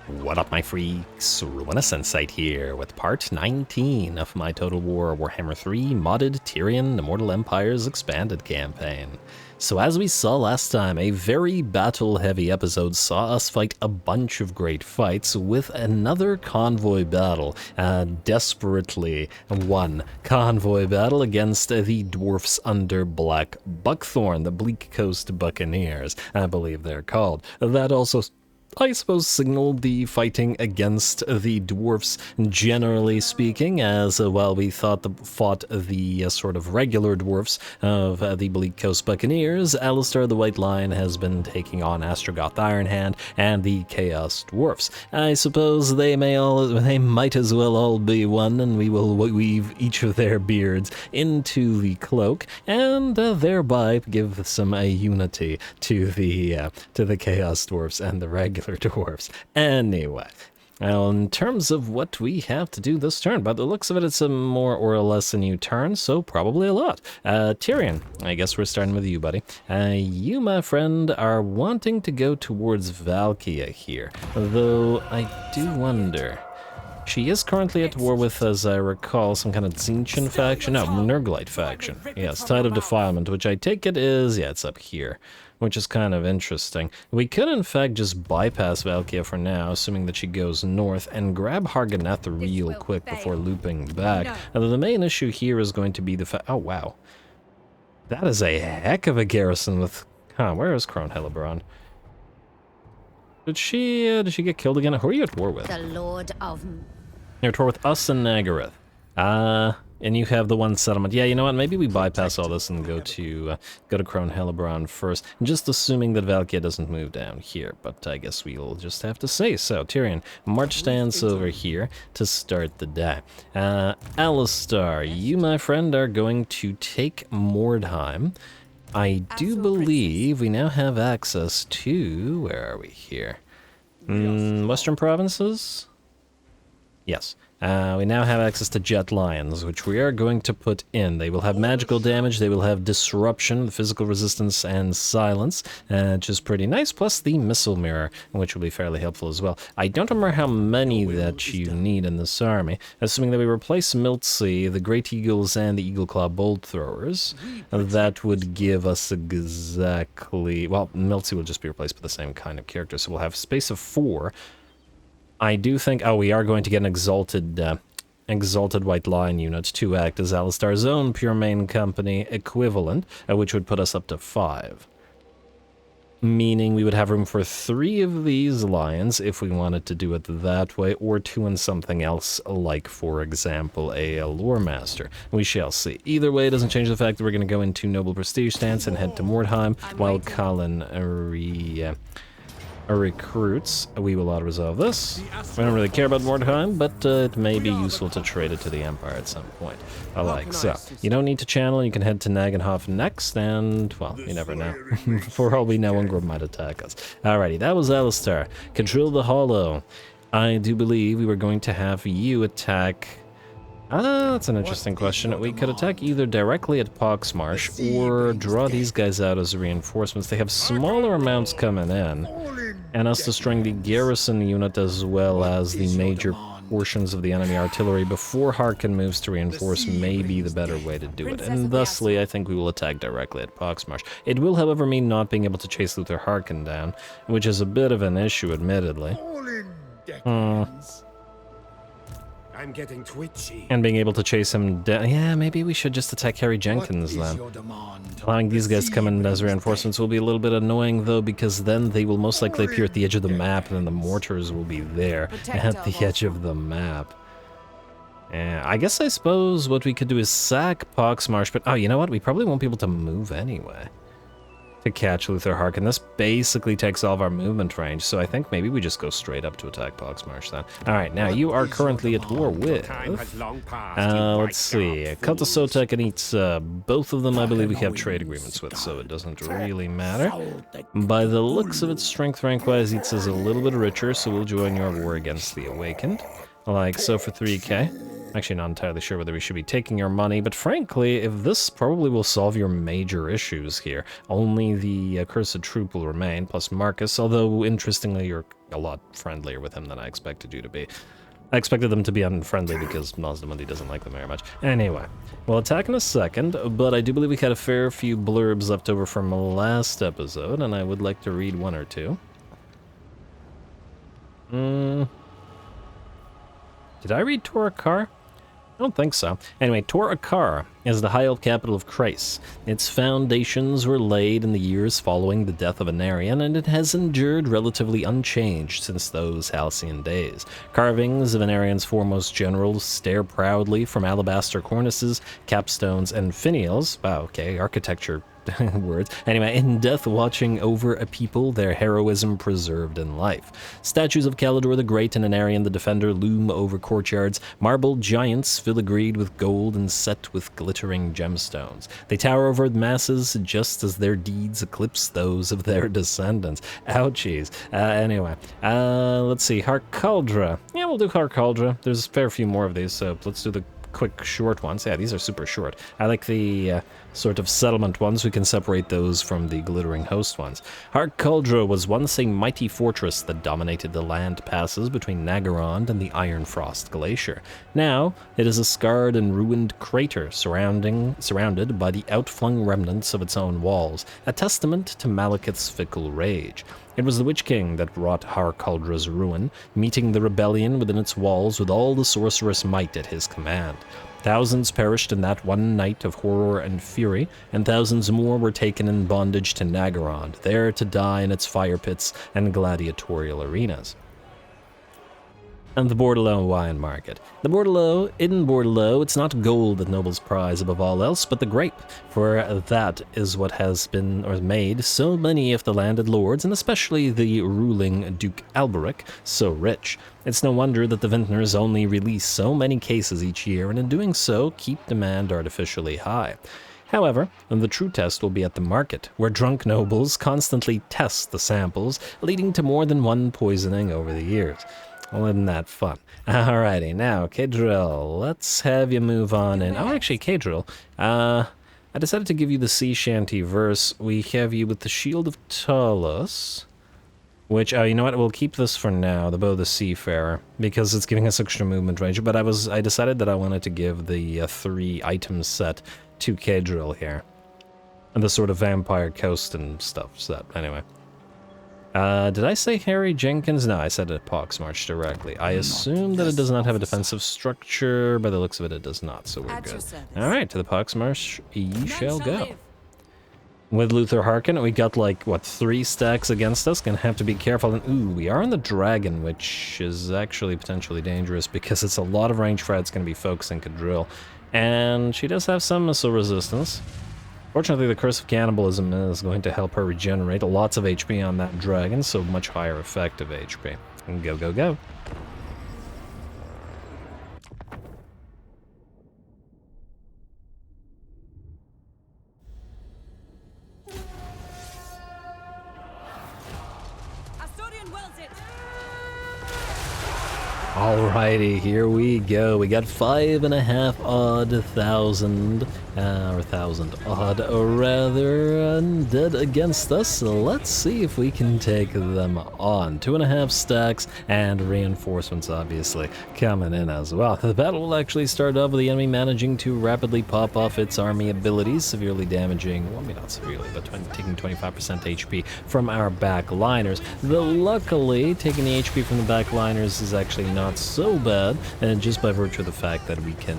What up, my freaks? RuinusInsight here with part 19 of my Total War Warhammer 3 modded Tyrion Immortal Empires expanded campaign. So as we saw last time, a very battle-heavy episode saw us fight a bunch of great fights with another convoy battle, desperately won convoy battle against the dwarfs under Black Buckthorn, the Bleak Coast Buccaneers, I believe they're called. That also, I suppose, signaled the fighting against the dwarfs, generally speaking, as while we fought the sort of regular dwarfs of the Bleak Coast Buccaneers, Alistair the White Lion has been taking on Astrogoth Ironhand and the Chaos Dwarfs. I suppose they might as well all be one, and we will weave each of their beards into the cloak, and thereby give some unity to the Chaos Dwarfs and the regular dwarves. Anyway, now in terms of what we have to do this turn, by the looks of it, it's a more or less a new turn, so probably a lot. Tyrion, I guess we're starting with you, buddy. You, my friend, are wanting to go towards Valkia here, though I do wonder. She is currently at war with, as I recall, some kind of Tzeentch faction. No, Nurglite faction. Yes, Tide of Defilement, which I take it is, yeah, it's up here, which is kind of interesting. We could, in fact, just bypass Valkia for now, assuming that she goes north, and grab Harganeth real quick before looping back. Now, the main issue here is going to be the fact... Oh, wow. That is a heck of a garrison with... Huh, where is Crone Hillebrand? Did she get killed again? Who are you at war with? The Lord of... You're at war with us and Nagaroth. And you have the one settlement. Yeah, you know what? Maybe we bypass all this and go to Crone Hillebrand first. Just assuming that Valkia doesn't move down here, but I guess we'll just have to say so. Tyrion, march stance over here to start the day. Alistair, you, my friend, are going to take Mordheim. I do believe we now have access to... Where are we here? Western provinces? Yes. We now have access to Jet Lions, which we are going to put in. They will have magical damage, they will have disruption, physical resistance, and silence, which is pretty nice, plus the missile mirror, which will be fairly helpful as well. I don't remember how many that you need in this army. Assuming that we replace Miltsea, the Great Eagles, and the Eagle Claw Bolt Throwers, that would give us exactly... Well, Miltsea will just be replaced by the same kind of character, so we'll have space of 4. I do think... Oh, we are going to get an Exalted White Lion unit to act as Alistair's own pure main company equivalent, which would put us up to 5. Meaning we would have room for 3 of these lions if we wanted to do it that way, or 2 in something else, like, for example, a Lore Master. We shall see. Either way, it doesn't change the fact that we're going to go into Noble Prestige stance and head to Mordheim, while Colin recruits. We will auto-resolve this. We don't really care about Mordheim, but it may be useful to trade it to the Empire at some point. I like. So, you don't need to channel, you can head to Nagenhof next, and, well, you never know. For all we know, Ungrub might attack us. Alrighty, that was Alistair. Control the Hollow. I do believe we were going to have you attack... that's an interesting question. We could attack either directly at Poxmarsh or draw these guys out as reinforcements. They have smaller amounts coming in, and us destroying the garrison unit as well as the major portions of the enemy artillery before Harkin moves to reinforce may be the better way to do it. And thusly, I think we will attack directly at Poxmarsh. It will, however, mean not being able to chase Luther Harkin down, which is a bit of an issue, admittedly. I'm getting twitchy. And being able to chase him down. Yeah, maybe we should just attack Harry Jenkins then. Allowing these guys to come in as reinforcements will be a little bit annoying though, because then they will most likely appear at the edge of the map, and then the mortars will be there at the edge of the map. I suppose what we could do is sack Poxmarsh, but oh, you know what? We probably won't be able to move anyway to catch Luther Harkin. This basically takes all of our movement range, so I think maybe we just go straight up to attack Poxmarsh then. Alright, now you are currently at war with... let's see, Cult of Sotek and Eats, both of them I believe we have trade agreements with, so it doesn't really matter. By the looks of it, strength rank-wise, Eats is a little bit richer, so we'll join your war against the Awakened. like so for 3k. Actually, not entirely sure whether we should be taking your money, but frankly, if this probably will solve your major issues here. Only the Accursed Troop will remain, plus Marcus, although interestingly, you're a lot friendlier with him than I expected you to be. I expected them to be unfriendly because Mazdamundi doesn't like them very much. Anyway, we'll attack in a second, but I do believe we had a fair few blurbs left over from last episode, and I would like to read one or two. Did I read Torokar? I don't think so. Anyway, Torokar is the High Elf capital of Thrace. Its foundations were laid in the years following the death of AENARION, and it has endured relatively unchanged since those halcyon days. Carvings of AENARION's foremost generals stare proudly from alabaster cornices, capstones, and finials. Wow, okay, architecture words. Anyway, in death watching over a people, their heroism preserved in life. Statues of Calidor the Great and AENARION the Defender loom over courtyards, marble giants filigreed with gold and set with glittering gemstones. They tower over the masses just as their deeds eclipse those of their descendants. Ouchies. Anyway, let's see, Harkaldra. Yeah, we'll do Harkaldra. There's a fair few more of these, so let's do the quick short ones. Yeah, these are super short. I like the sort of settlement ones. We can separate those from the glittering host ones. Harkaldra was once a mighty fortress that dominated the land passes between Nagarond and the Ironfrost Glacier. Now, it is a scarred and ruined crater surrounded by the outflung remnants of its own walls, a testament to Malekith's fickle rage. It was the Witch King that wrought Harkaldra's ruin, meeting the rebellion within its walls with all the sorcerous might at his command. Thousands perished in that one night of horror and fury, and thousands more were taken in bondage to Nagarond, there to die in its fire pits and gladiatorial arenas. And the Bordelot wine market. The Bordelot, in Bordelot, it's not gold that nobles prize above all else, but the grape, for that is what has been or made so many of the landed lords, and especially the ruling Duke Alberic, so rich. It's no wonder that the vintners only release so many cases each year, and in doing so, keep demand artificially high. However, the true test will be at the market, where drunk nobles constantly test the samples, leading to more than one poisoning over the years. Well, isn't that fun? Alrighty, now, Kadrill, let's have you move on in. Oh, actually, Kadrill, I decided to give you the sea shanty verse. We have you with the Shield of Talos, which, you know what, we'll keep this for now, the Bow of the Seafarer, because it's giving us extra movement range, but I decided that I wanted to give the 3-item set to Kadrill here. And the sort of Vampire Coast and stuff set, anyway. Did I say Harry Jenkins? No, I said it Poxmarch directly. I assume that it does not have a defensive structure. By the looks of it, it does not, so we're good. Alright, to the Poxmarch ye shall go. With Luther Harkin, we got like, what, 3 stacks against us? Gonna have to be careful. And ooh, we are on the Dragon, which is actually potentially dangerous because it's a lot of range Fred's gonna be focusing Kadrill. And she does have some missile resistance. Fortunately, the Curse of Cannibalism is going to help her regenerate lots of HP on that dragon, so much higher effective HP. And go, go, go. Alrighty, here we go. We got 5,500 odd, or 1,000 odd, or rather, dead against us. So let's see if we can take them on. 2.5 stacks and reinforcements, obviously, coming in as well. The battle will actually start off with the enemy managing to rapidly pop off its army abilities, severely damaging, well, maybe not severely, but taking 25% HP from our backliners. Though luckily, taking the HP from the backliners is actually not so bad, and just by virtue of the fact that we can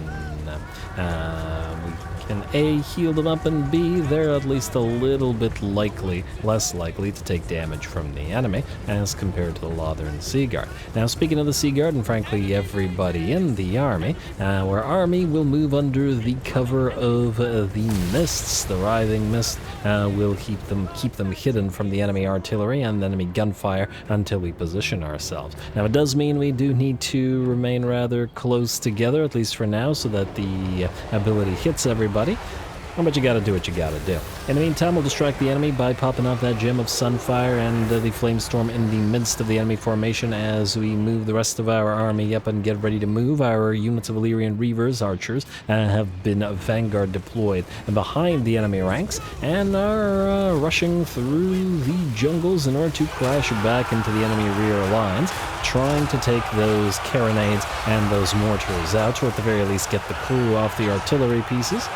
A, heal them up, and B, they're at least a little bit less likely to take damage from the enemy as compared to the Lothern Seaguard. Now, speaking of the Seaguard, and frankly everybody in the army, our army will move under the cover of the mists. The writhing mist will keep them hidden from the enemy artillery and enemy gunfire until we position ourselves. Now, it does mean we do need to remain rather close together, at least for now, so that the ability hits everybody. But you gotta do what you gotta do. In the meantime, we'll distract the enemy by popping off that gem of Sunfire and the Flamestorm in the midst of the enemy formation as we move the rest of our army up and get ready to move. Our units of Illyrian Reavers, archers, have been Vanguard deployed behind the enemy ranks and are rushing through the jungles in order to crash back into the enemy rear lines, trying to take those carronades and those mortars out, or at the very least get the crew off the artillery pieces.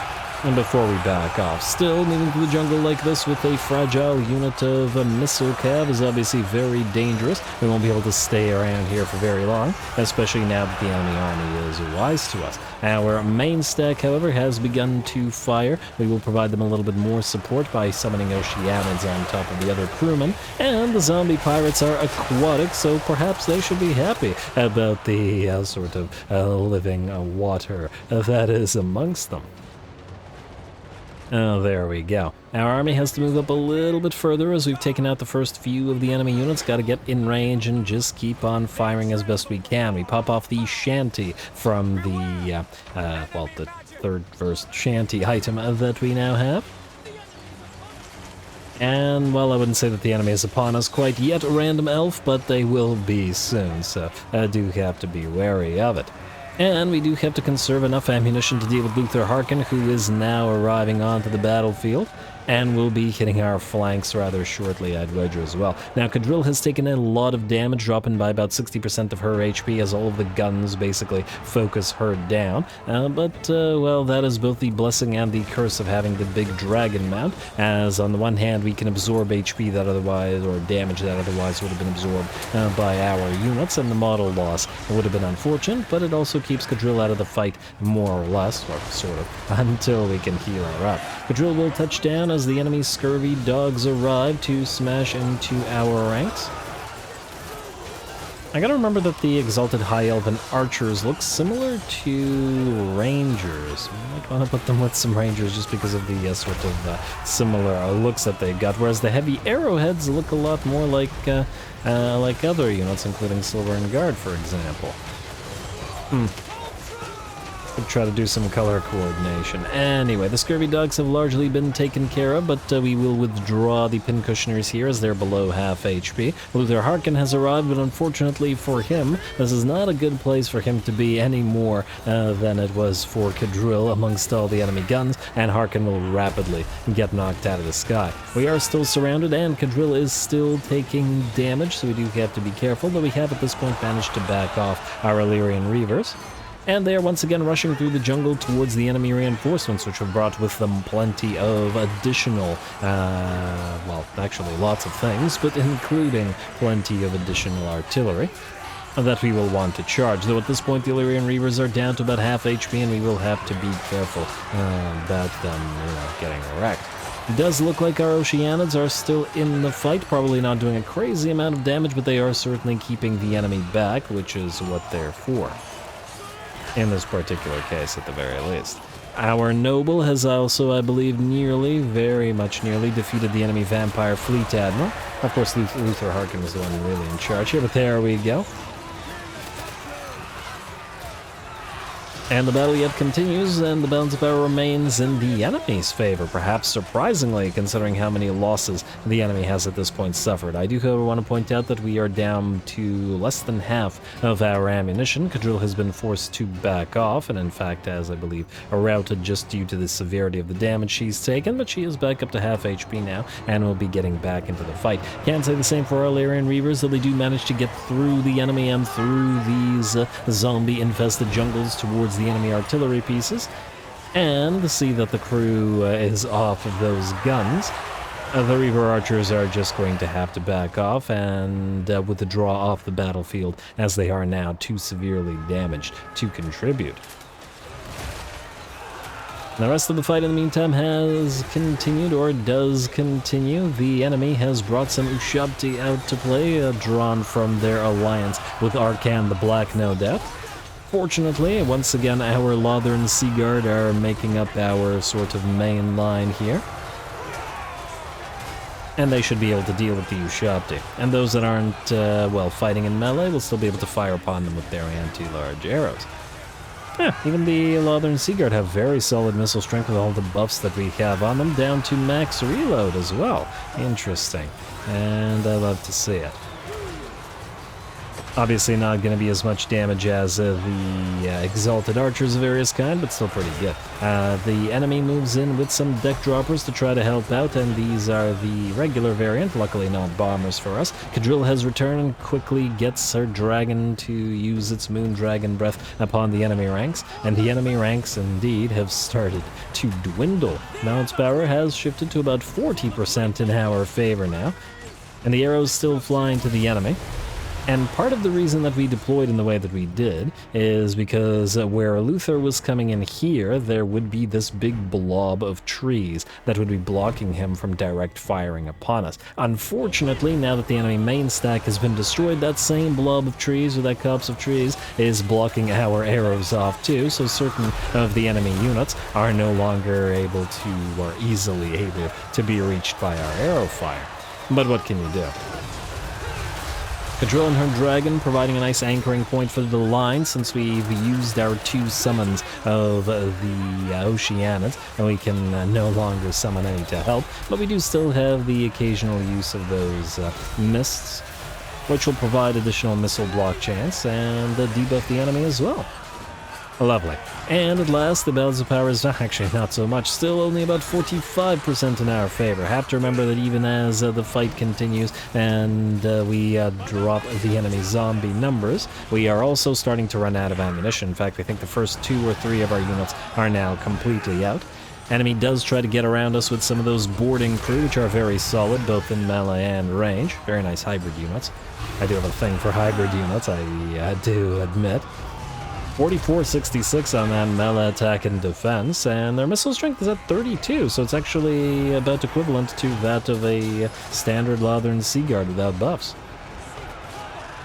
And before we back off, still moving through the jungle like this with a fragile unit of missile cav is obviously very dangerous. We won't be able to stay around here for very long, especially now that the enemy army is wise to us. Our main stack, however, has begun to fire. We will provide them a little bit more support by summoning Oceanids on top of the other crewmen, and the zombie pirates are aquatic, so perhaps they should be happy about the sort of living water that is amongst them. Oh, there we go. Our army has to move up a little bit further as we've taken out the first few of the enemy units. Got to get in range and just keep on firing as best we can. We pop off the shanty from the, the first shanty item that we now have. And, well, I wouldn't say that the enemy is upon us quite yet, random elf, but they will be soon, so I do have to be wary of it. And we do have to conserve enough ammunition to deal with Luther Harkin, who is now arriving onto the battlefield, and will be hitting our flanks rather shortly, I'd wager as well. Now, Cadril has taken a lot of damage, dropping by about 60% of her HP as all of the guns basically focus her down. Well, that is both the blessing and the curse of having the big dragon mount, as on the one hand we can absorb HP that otherwise, or damage that otherwise would have been absorbed by our units, and the model loss would have been unfortunate, but it also keeps Cadril out of the fight more or less, or sort of, until we can heal her up. Cadril will touch down as the enemy scurvy dogs arrive to smash into our ranks. I gotta remember that the Exalted High Elven Archers look similar to Rangers. I might want to put them with some Rangers just because of the sort of similar looks that they've got, whereas the Heavy Arrowheads look a lot more like other units, including Silver and Guard, for example. Could try to do some color coordination. Anyway, the scurvy dogs have largely been taken care of, but we will withdraw the pincushioners here as they're below half HP. Luther Harkin has arrived, but unfortunately for him, this is not a good place for him to be any more than it was for Cadril amongst all the enemy guns, and Harkin will rapidly get knocked out of the sky. We are still surrounded, and Cadril is still taking damage, so we do have to be careful, though we have at this point managed to back off our Illyrian Reavers. And they are once again rushing through the jungle towards the enemy reinforcements, which have brought with them plenty of additional, actually lots of things, but including plenty of additional artillery that we will want to charge. Though at this point the Illyrian Reavers are down to about half HP, and we will have to be careful about them getting wrecked. It does look like our Oceanids are still in the fight, probably not doing a crazy amount of damage, but they are certainly keeping the enemy back, which is what they're for. In this particular case, at the very least. Our Noble has also, I believe, very much nearly, defeated the enemy Vampire Fleet Admiral. Of course, Luther Harkin was the one really in charge here, but there we go. And the battle yet continues, and the balance of power remains in the enemy's favor, perhaps surprisingly, considering how many losses the enemy has at this point suffered. I do, however, want to point out that we are down to less than half of our ammunition. Cadril has been forced to back off, and in fact has, I believe, routed just due to the severity of the damage she's taken, but she is back up to half HP now, and will be getting back into the fight. Can't say the same for our Illyrian Reavers, though they do manage to get through the enemy and through these zombie-infested jungles towards the enemy artillery pieces, and see that the crew is off of those guns. The Reaver Archers are just going to have to back off and withdraw off the battlefield, as they are now too severely damaged to contribute. The rest of the fight, in the meantime, has continued, or does continue. The enemy has brought some Ushabti out to play, drawn from their alliance with Arcan the Black, no doubt. Fortunately, once again, our Lothern Sea Guard are making up our sort of main line here. And they should be able to deal with the Ushabti. And those that aren't, fighting in melee will still be able to fire upon them with their anti-large arrows. Yeah, even the Northern Seaguard have very solid missile strength with all the buffs that we have on them, down to max reload as well. Interesting. And I love to see it. Obviously not going to be as much damage as the Exalted Archers of various kind, but still pretty good. The enemy moves in with some deck droppers to try to help out, and these are the regular variant, luckily not bombers for us. Cadril has returned and quickly gets her dragon to use its moon dragon breath upon the enemy ranks, and the enemy ranks indeed have started to dwindle. Mount's power has shifted to about 40% in our favor now, and the arrows still fly into the enemy. And part of the reason that we deployed in the way that we did is because where Luther was coming in here, there would be this big blob of trees that would be blocking him from direct firing upon us. Unfortunately, now that the enemy main stack has been destroyed, that same blob of trees, or that copse of trees, is blocking our arrows off too, so certain of the enemy units are no longer able to, or easily able to be reached by our arrow fire. But what can you do? Cadril and her dragon providing a nice anchoring point for the line, since we've used our 2 summons of the Oceanids, and we can no longer summon any to help, but we do still have the occasional use of those mists, which will provide additional missile block chance and debuff the enemy as well. Lovely. And at last, the Bells of Power is actually not so much, still only about 45% in our favor. Have to remember that even as the fight continues and we drop the enemy zombie numbers, we are also starting to run out of ammunition. In fact, I think the first 2 or 3 of our units are now completely out. Enemy does try to get around us with some of those boarding crew, which are very solid, both in melee and range. Very nice hybrid units. I do have a thing for hybrid units, I do admit. 44-66 on that melee attack and defense, and their missile strength is at 32, so it's actually about equivalent to that of a standard Lothern Seaguard without buffs.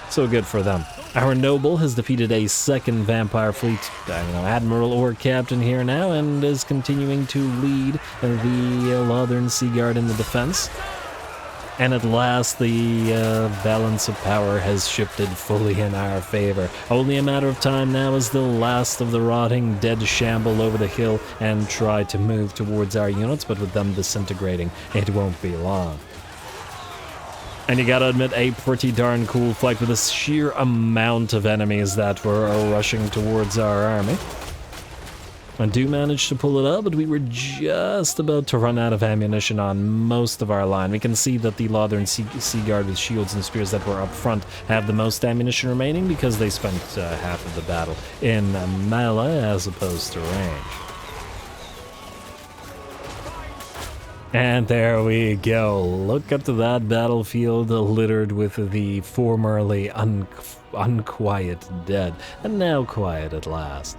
So good for them. Our noble has defeated a second vampire fleet, admiral or captain here now, and is continuing to lead the Lothern Seaguard in the defense. And at last, the balance of power has shifted fully in our favor. Only a matter of time now as the last of the rotting dead shamble over the hill and try to move towards our units, but with them disintegrating, it won't be long. And you gotta admit, a pretty darn cool fight with the sheer amount of enemies that were rushing towards our army. I do manage to pull it up, but we were just about to run out of ammunition on most of our line. We can see that the Lothern Seaguard with shields and spears that were up front have the most ammunition remaining because they spent half of the battle in melee as opposed to range. And there we go. Look at that battlefield littered with the formerly unquiet dead, and now quiet at last.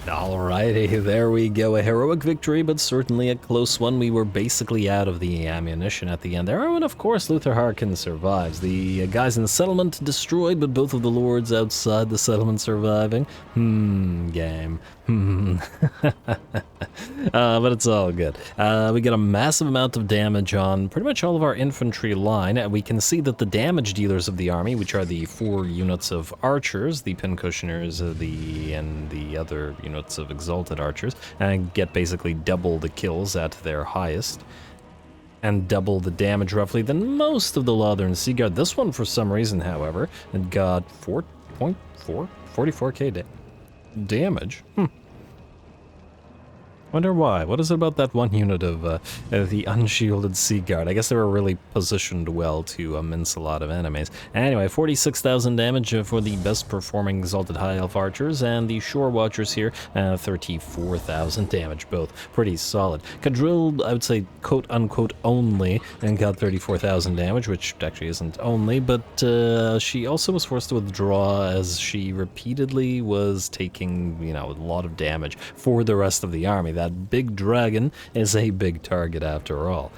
Alrighty, there we go. A heroic victory, but certainly a close one. We were basically out of the ammunition at the end there. Oh, and of course, Luther Harkin survives. The guys in the settlement destroyed, but both of the lords outside the settlement surviving. Game. But it's all good. We get a massive amount of damage on pretty much all of our infantry line. We can see that the damage dealers of the army, which are the 4 units of archers, the pincushioners, and the other units of exalted archers, get basically double the kills at their highest, and double the damage roughly than most of the Lothern Seaguard. This one, for some reason, however, it got 44k damage. Wonder why. What is it about that one unit of the Unshielded Seaguard? I guess they were really positioned well to mince a lot of enemies. Anyway, 46,000 damage for the best performing Exalted High Elf Archers, and the Shore Watchers here, 34,000 damage, both pretty solid. Cadril, I would say, quote-unquote only, and got 34,000 damage, which actually isn't only, but she also was forced to withdraw as she repeatedly was taking, a lot of damage for the rest of the army. That big dragon is a big target after all.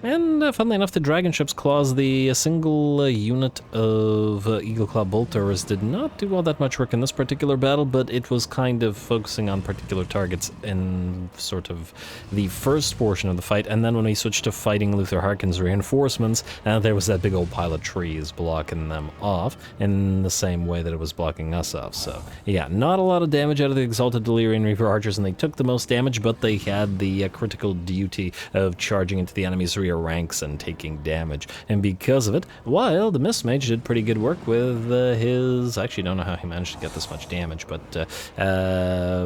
And funnily enough, the dragon ship's claws, the single unit of Eagleclaw bolt throwers did not do all that much work in this particular battle, but it was kind of focusing on particular targets in sort of the first portion of the fight, and then when we switched to fighting Luther Harkin's reinforcements, there was that big old pile of trees blocking them off in the same way that it was blocking us off. So yeah, not a lot of damage out of the Exalted Delirian Reaver archers, and they took the most damage, but they had the critical duty of charging into the enemy's rear ranks and taking damage. And because of it, while the Mist Mage did pretty good work with his... I actually don't know how he managed to get this much damage, but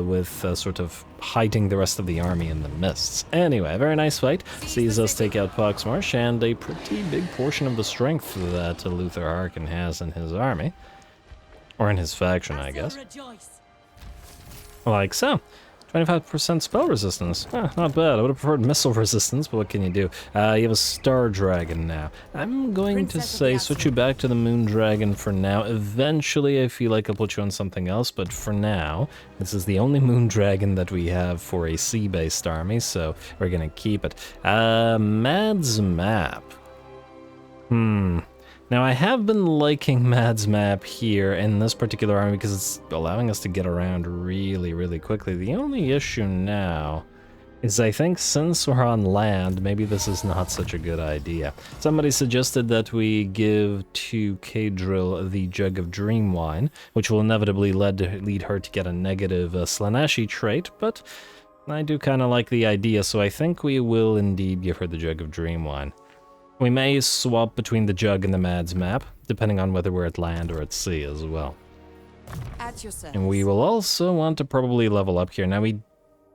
with sort of hiding the rest of the army in the mists. Anyway, very nice fight. Sees us take out Poxmarsh and a pretty big portion of the strength that Luther Harkin has in his army. Or in his faction, I guess. Like so. 25% spell resistance. Not bad. I would have preferred missile resistance, but what can you do? You have a Star Dragon now. I'm going to say switch you back to the Moon Dragon for now. Eventually, I feel like I'll put you on something else, but for now, this is the only Moon Dragon that we have for a sea-based army, so we're gonna keep it. Mad's Map. Now, I have been liking Mad's Map here in this particular army because it's allowing us to get around really, really quickly. The only issue now is I think since we're on land, maybe this is not such a good idea. Somebody suggested that we give to Kadril the Jug of Dream Wine, which will inevitably lead her to get a negative Slaaneshi trait, but I do kind of like the idea, so I think we will indeed give her the Jug of Dream Wine. We may swap between the Jug and the Mad's Map, depending on whether we're at land or at sea as well. And we will also want to probably level up here. Now, we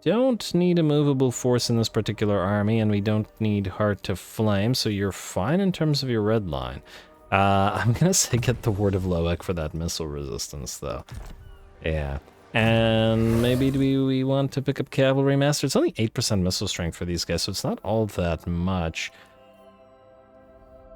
don't need a movable force in this particular army, and we don't need Heart to Flame, so you're fine in terms of your red line. I'm gonna say get the Word of Loek for that missile resistance, though. Yeah. And maybe we want to pick up Cavalry Master. It's only 8% missile strength for these guys, so it's not all that much.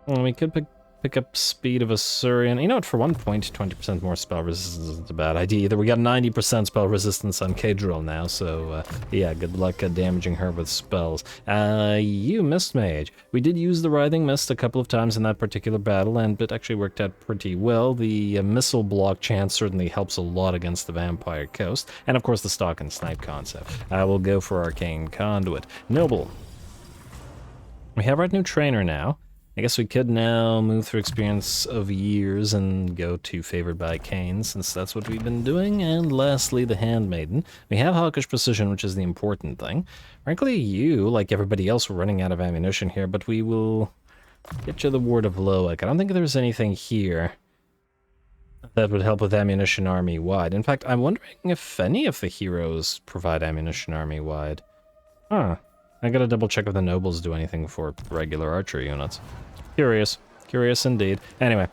Well, we could pick up Speed of Asuryan. You know what, for 1 point, 20% more spell resistance isn't a bad idea either. We got 90% spell resistance on Kadril now, so yeah, good luck damaging her with spells. You, Mist Mage. We did use the Writhing Mist a couple of times in that particular battle, and it actually worked out pretty well. The missile block chance certainly helps a lot against the Vampire Coast, and of course the Stalk and Snipe concept. We'll go for Arcane Conduit. Noble. We have our new trainer now. I guess we could now move through Experience of Years and go to Favored by Khaine, since that's what we've been doing. And lastly, the Handmaiden. We have Hawkish Precision, which is the important thing. Frankly, you, like everybody else, we're running out of ammunition here, but we will get you the Ward of Loek. I don't think there's anything here that would help with ammunition army-wide. In fact, I'm wondering if any of the heroes provide ammunition army-wide. Huh. I gotta double check if the nobles do anything for regular archer units. Curious. Curious indeed. Anyway,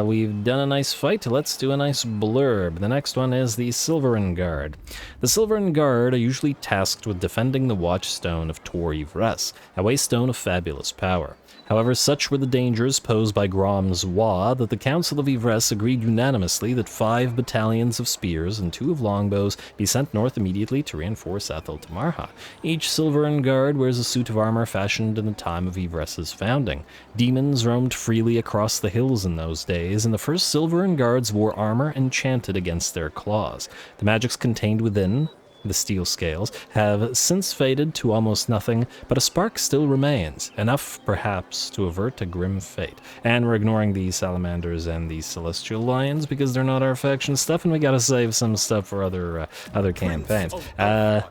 we've done a nice fight. Let's do a nice blurb. The next one is the Silverin Guard. The Silverin Guard are usually tasked with defending the Watchstone of Tor Yvresse, a waystone of fabulous power. However, such were the dangers posed by Grom's Wa that the Council of Yvresse agreed unanimously that 5 battalions of spears and 2 of longbows be sent north immediately to reinforce Athel Tamarha. Each Silverin Guard wears a suit of armor fashioned in the time of Yvresse's founding. Demons roamed freely across the hills in those days, and the first Silverin Guards wore armor enchanted against their claws. The magics contained within the steel scales have since faded to almost nothing, but a spark still remains, enough perhaps to avert a grim fate. And we're ignoring the salamanders and the celestial lions because they're not our faction stuff, and we gotta save some stuff for other campaigns. I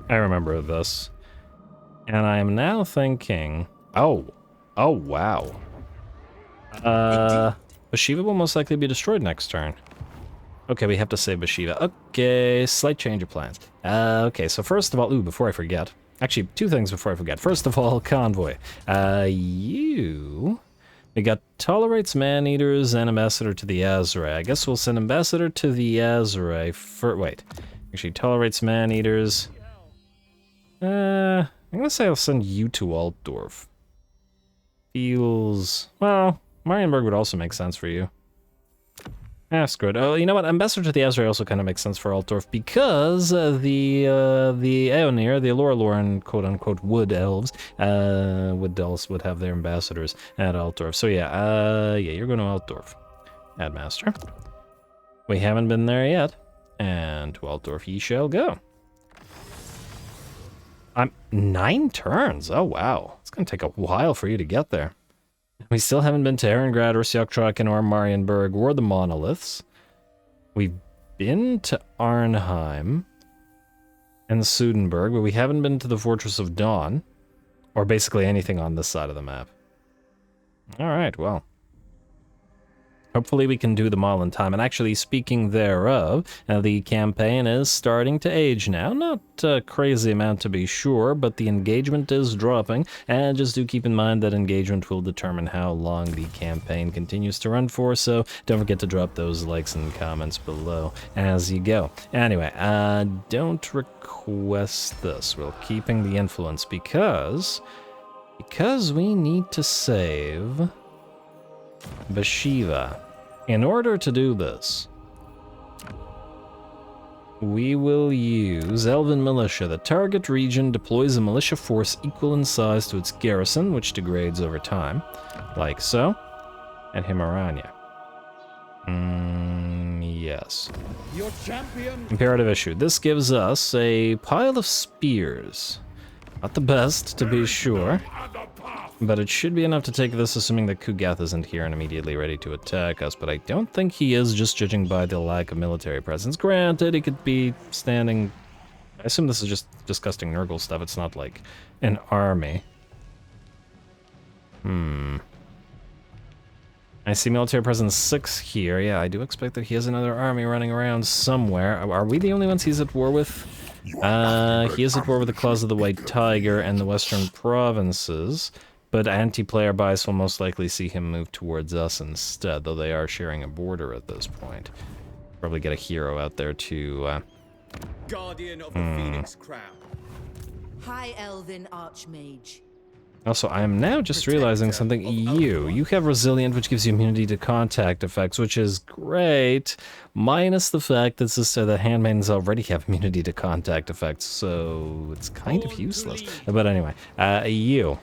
remember this, and I am now thinking, oh wow, Bashiva will most likely be destroyed next turn. Okay, we have to save Bashiva. Okay, slight change of plans. Okay, so first of all, before I forget. Actually, 2 things before I forget. First of all, Convoy. We got Tolerates Man-Eaters and Ambassador to the Azure. I guess we'll send Ambassador to the Azure for... Wait. Actually, Tolerates Man-Eaters. I'm gonna say I'll send you to Altdorf. Feels... Well, Marienburg would also make sense for you. Ah, screw it. Oh, you know what? Ambassador to the Azure also kind of makes sense for Altdorf because the Aeonir, the Lorelorn, quote-unquote, wood elves, would have their ambassadors at Altdorf. So yeah, you're going to Altdorf. Admaster. We haven't been there yet. And to Altdorf ye shall go. 9 turns. Oh, wow. It's going to take a while for you to get there. We still haven't been to Erengrad or Sjöktraken or Marienburg or the Monoliths. We've been to Arnheim and Sudenburg, but we haven't been to the Fortress of Dawn, or basically anything on this side of the map. Alright, well. Hopefully we can do them all in time. And actually, speaking thereof, the campaign is starting to age now. Not a crazy amount to be sure, but the engagement is dropping. And just do keep in mind that engagement will determine how long the campaign continues to run for. So don't forget to drop those likes and comments below as you go. Anyway, don't request this. We're keeping the influence because we need to save Bashiva. In order to do this, we will use Elven Militia. The target region deploys a militia force equal in size to its garrison, which degrades over time, like so, at Himarania. Yes. Your champion. Imperative issue. This gives us a pile of spears. Not the best, to be sure. But it should be enough to take this, assuming that Kugath isn't here and immediately ready to attack us. But I don't think he is, just judging by the lack of military presence. Granted, he could be standing... I assume this is just disgusting Nurgle stuff. It's not like an army. I see military presence 6 here. Yeah, I do expect that he has another army running around somewhere. Are we the only ones he's at war with? He is at war with the Claws of the White Tiger and the Western Provinces. But anti-player bias will most likely see him move towards us instead, though they are sharing a border at this point. Probably get a hero out there to, Guardian of the Phoenix Crown. High Elven Archmage. Also, I am now just realizing something. You have Resilient, which gives you immunity to contact effects, which is great, minus the fact that the Handmaidens already have immunity to contact effects, so it's kind of useless. But anyway, you.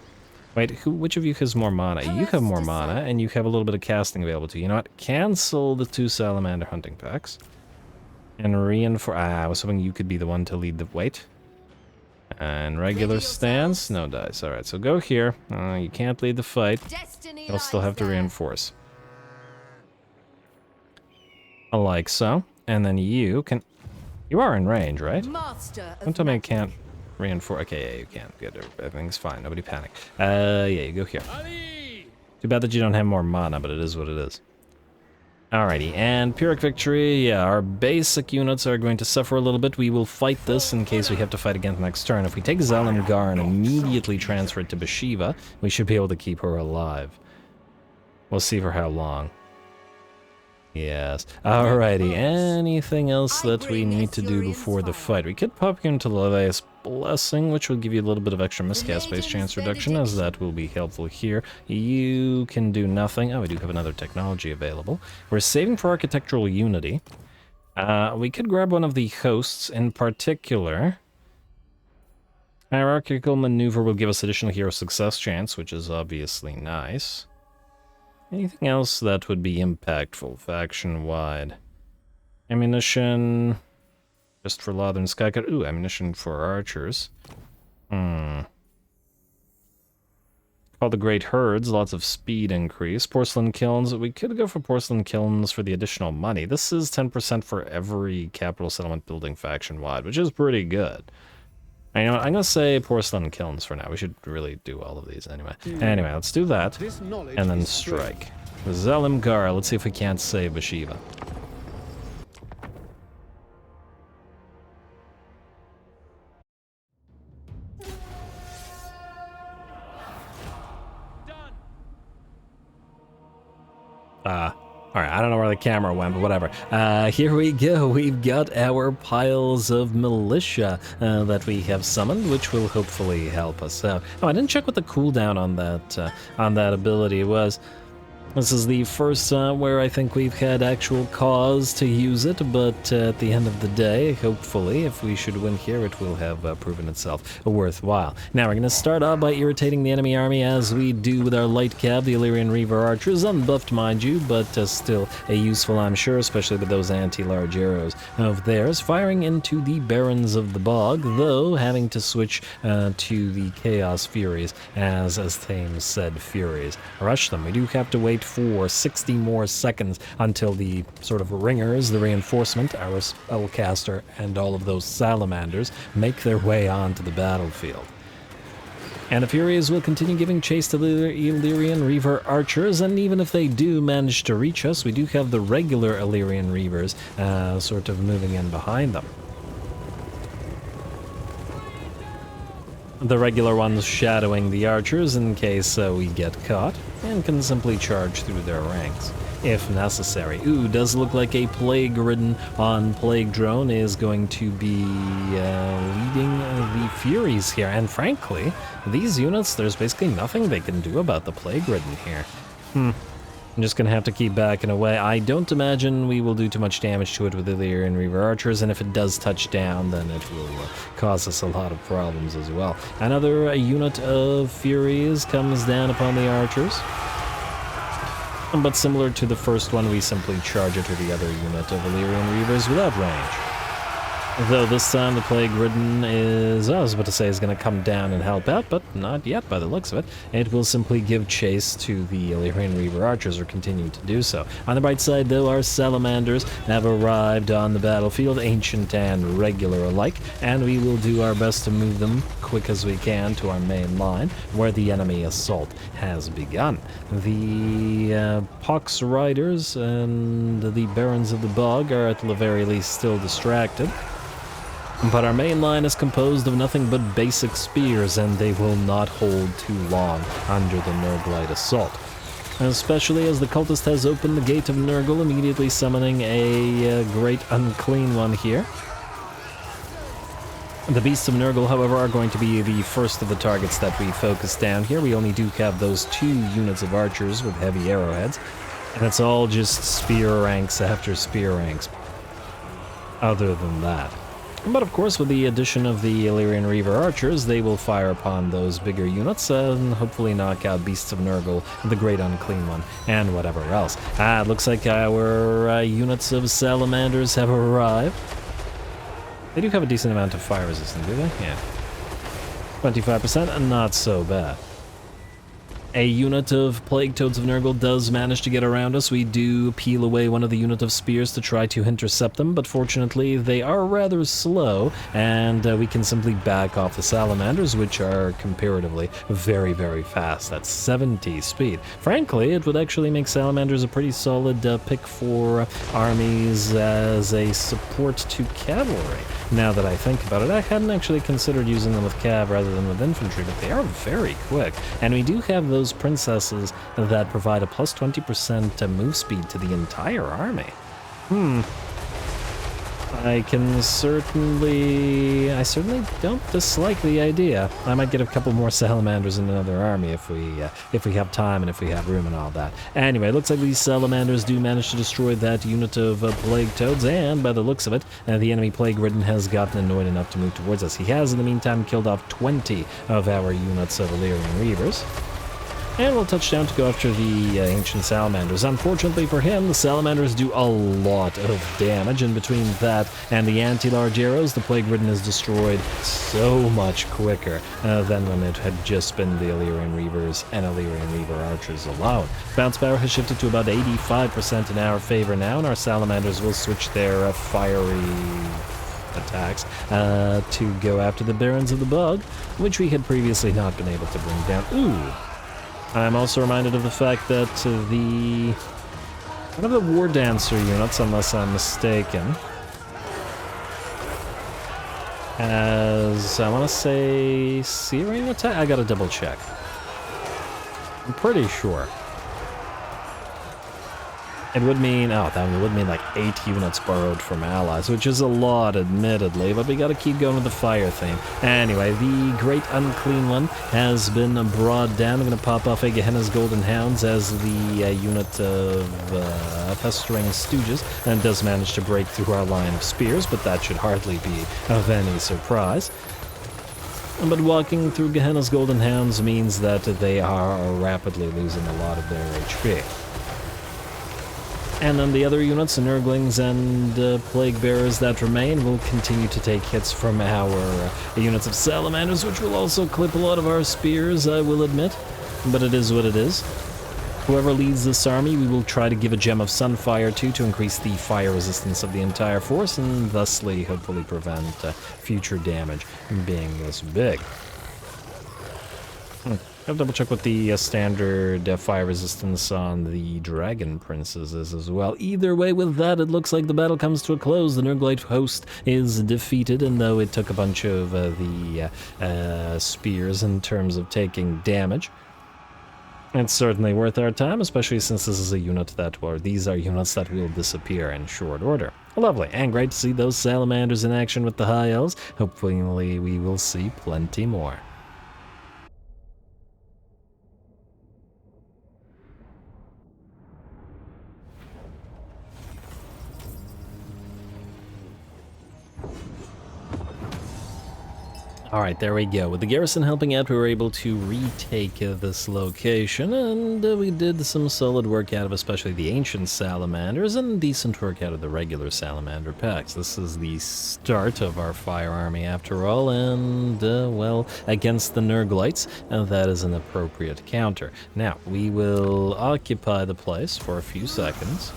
Wait, which of you has more mana? You have more mana, and you have a little bit of casting available to you. You know what? Cancel the 2 Salamander hunting packs. And reinforce... I was hoping you could be the one to lead the... Wait. And regular stance? No dice. Alright, so go here. You can't lead the fight. You'll still have to reinforce. Like so. And then you can... You are in range, right? Don't tell me I can't reinforce... Okay, yeah, you can. Good. Everything's fine. Nobody panic. Yeah, you go here. Too bad that you don't have more mana, but it is what it is. Alrighty, and Pyrrhic Victory, yeah, our basic units are going to suffer a little bit. We will fight this in case we have to fight again next turn. If we take Zalimgar and immediately transfer it to Bashiva, we should be able to keep her alive. We'll see for how long. Yes. Alrighty, anything else that we need to do before the fight? We could pop you into Levi's Blessing, which will give you a little bit of extra miscast space chance reduction, as that will be helpful here. You can do nothing. Oh, we do have another technology available. We're saving for Architectural Unity. We could grab one of the hosts in particular. Hierarchical Maneuver will give us additional hero success chance, which is obviously nice. Anything else that would be impactful, faction-wide? Ammunition... Just for Lothern Skycut. Ooh, ammunition for archers. Called the Great Herds, lots of speed increase. Porcelain Kilns, we could go for Porcelain Kilns for the additional money. This is 10% for every capital settlement building faction-wide, which is pretty good. You know what, I'm gonna say Porcelain Kilns for now. We should really do all of these anyway. Anyway, let's do that, and then strike. Zalimgar, let's see if we can't save Bashiva. Alright, I don't know where the camera went, but whatever. Here we go. We've got our piles of militia that we have summoned, which will hopefully help us out. Oh, I didn't check what the cooldown on that ability was. This is the first time where I think we've had actual cause to use it, but at the end of the day, hopefully, if we should win here, it will have proven itself worthwhile. Now, we're going to start off by irritating the enemy army as we do with our light cav, the Illyrian Reaver archers, unbuffed mind you, but still useful, I'm sure, especially with those anti-large arrows of theirs, firing into the Barons of the Bog, though having to switch to the Chaos Furies, as Eataine said, Furies. Rush them. We do have to wait for 60 more seconds until the sort of ringers, the reinforcement, our spellcaster, and all of those salamanders make their way onto the battlefield. And the Furies will continue giving chase to the Illyrian Reaver archers, and even if they do manage to reach us, we do have the regular Illyrian Reavers sort of moving in behind them. The regular ones shadowing the archers in case we get caught, and can simply charge through their ranks if necessary. Ooh, does look like a Plague-ridden on Plague Drone is going to be leading the Furies here, and frankly, these units, there's basically nothing they can do about the Plague-ridden here. I'm just gonna have to keep backing away. I don't imagine we will do too much damage to it with the Illyrian Reaver archers, and if it does touch down, then it will cause us a lot of problems as well. Another unit of Furies comes down upon the archers. But similar to the first one, we simply charge it to the other unit of Illyrian Reavers without range. Though this time the Plague-ridden is, I was about to say, is going to come down and help out, but not yet by the looks of it. It will simply give chase to the Illyrian Reaver archers, or continue to do so. On the bright side, though, our salamanders have arrived on the battlefield, ancient and regular alike, and we will do our best to move them quick as we can to our main line, where the enemy assault has begun. The Pox Riders and the Barons of the Bog are at the very least still distracted. But our main line is composed of nothing but basic spears, and they will not hold too long under the Nurglite assault. Especially as the cultist has opened the gate of Nurgle, immediately summoning a great unclean one here. The Beasts of Nurgle, however, are going to be the first of the targets that we focus down here. We only do have those 2 units of archers with heavy arrowheads, and it's all just spear ranks after spear ranks. Other than that. But of course, with the addition of the Illyrian Reaver archers, they will fire upon those bigger units and hopefully knock out Beasts of Nurgle, the Great Unclean One, and whatever else. It looks like our units of salamanders have arrived. They do have a decent amount of fire resistance, do they? Yeah. 25%, and not so bad. A unit of Plague Toads of Nurgle does manage to get around us. We do peel away one of the unit of spears to try to intercept them, but fortunately they are rather slow, and we can simply back off the salamanders, which are comparatively very, very fast at 70 speed. Frankly, it would actually make salamanders a pretty solid pick for armies as a support to cavalry. Now that I think about it, I hadn't actually considered using them with cav rather than with infantry, but they are very quick, and we do have those princesses that provide a plus 20% move speed to the entire army. I certainly don't dislike the idea. I might get a couple more salamanders in another army if we have time and if we have room and all that. Anyway, it looks like these salamanders do manage to destroy that unit of Plague Toads, and by the looks of it, the enemy Plague-ridden has gotten annoyed enough to move towards us. He has, in the meantime, killed off 20 of our units of Illyrian Reavers. And we'll touch down to go after the ancient salamanders. Unfortunately for him, the salamanders do a lot of damage. In between that and the anti-large arrows, the Plague-ridden is destroyed so much quicker than when it had just been the Illyrian Reavers and Illyrian Reaver archers alone. Bounce power has shifted to about 85% in our favor now, and our salamanders will switch their fiery attacks to go after the Barons of the Bog, which we had previously not been able to bring down. Ooh! I'm also reminded of the fact that one of the War Dancer units, unless I'm mistaken, has, I want to say, searing attack? I gotta double check. I'm pretty sure. It would mean, oh, that would mean like 8 units borrowed from allies, which is a lot, admittedly, but we gotta keep going with the fire theme. Anyway, the Great Unclean One has been brought down. I'm gonna pop off a Gehenna's Golden Hounds as the unit of Festering Stooges, and does manage to break through our line of spears, but that should hardly be of any surprise. But walking through Gehenna's Golden Hounds means that they are rapidly losing a lot of their HP. And then the other units, the Nurglings and Plague Bearers that remain, will continue to take hits from our units of Salamanders, which will also clip a lot of our spears, I will admit. But it is what it is. Whoever leads this army, we will try to give a Gem of Sunfire to increase the fire resistance of the entire force, and thusly, hopefully prevent future damage being this big. I'll double check what the standard fire resistance on the Dragon Princes is as well. Either way, with that, it looks like the battle comes to a close. The Nurglite host is defeated, and though it took a bunch of the spears in terms of taking damage, it's certainly worth our time, especially since this is a unit that, or these are units that will disappear in short order. Lovely, and great to see those Salamanders in action with the High Elves. Hopefully we will see plenty more. Alright, there we go. With the garrison helping out, we were able to retake this location, and we did some solid work out of especially the ancient salamanders, and decent work out of the regular salamander packs. This is the start of our fire army after all, and, well, against the Nurglites, that is an appropriate counter. Now, we will occupy the place for a few seconds,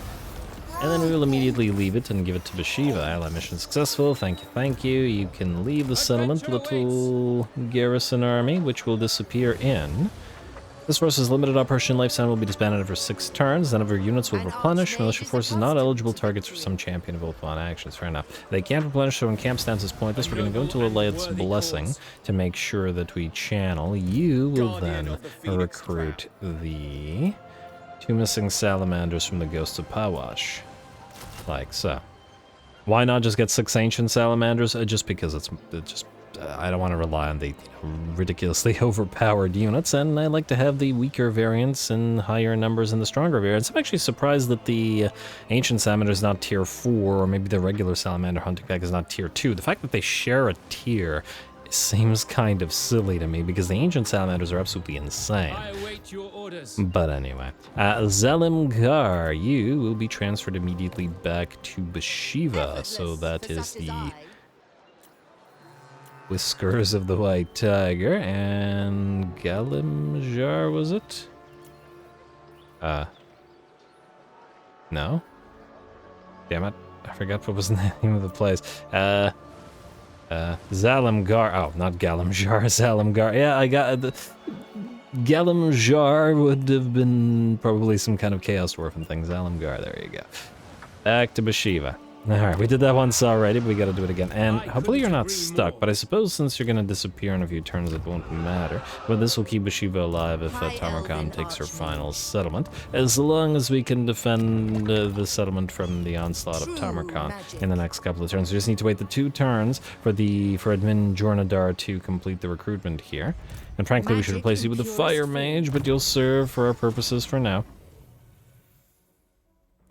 and then we will immediately leave it and give it to Bashiva. Ally mission successful. Thank you, thank you. You can leave the settlement, little garrison army, which will disappear in. This force's limited operation lifespan will be disbanded over 6 turns. None of our units will replenish. Militia forces not eligible targets for some champion of Ulthuan actions. Fair enough. They can't replenish, so when camp stance is pointless, we're going to go into Lilith's Blessing to make sure that we channel. You will then recruit the 2 missing salamanders from the Ghost of Pawash. Like so. Why not just get 6 ancient salamanders? Just because it's just I don't want to rely on the ridiculously overpowered units, and I like to have the weaker variants in higher numbers than the stronger variants. I'm actually surprised that the ancient salamander is not tier 4, or maybe the regular salamander hunting pack is not tier 2. The fact that they share a tier seems kind of silly to me, because the ancient salamanders are absolutely insane. I await your orders. But anyway, Zalimgar, you will be transferred immediately back to Bashiva, so that is the Whiskers of the White Tiger, and Galimjar, was it? No? Damn it, I forgot what was the name of the place. Zalimgar. Oh, not Galimjar, Zalimgar. Yeah, I got Galimjar would have been probably some kind of Chaos Dwarf and thing. Zalimgar, there you go. Back to Bashiva. Alright, we did that once already, but we gotta do it again. And hopefully you're not stuck, but I suppose since you're gonna disappear in a few turns, it won't matter. But this will keep Bashiva alive if Tamarkan takes her final settlement, as long as we can defend the settlement from the onslaught of Tamarkan in the next couple of turns. We just need to wait the 2 turns for Admin Jornadar to complete the recruitment here. And frankly, we should replace you with a Fire Mage, but you'll serve for our purposes for now.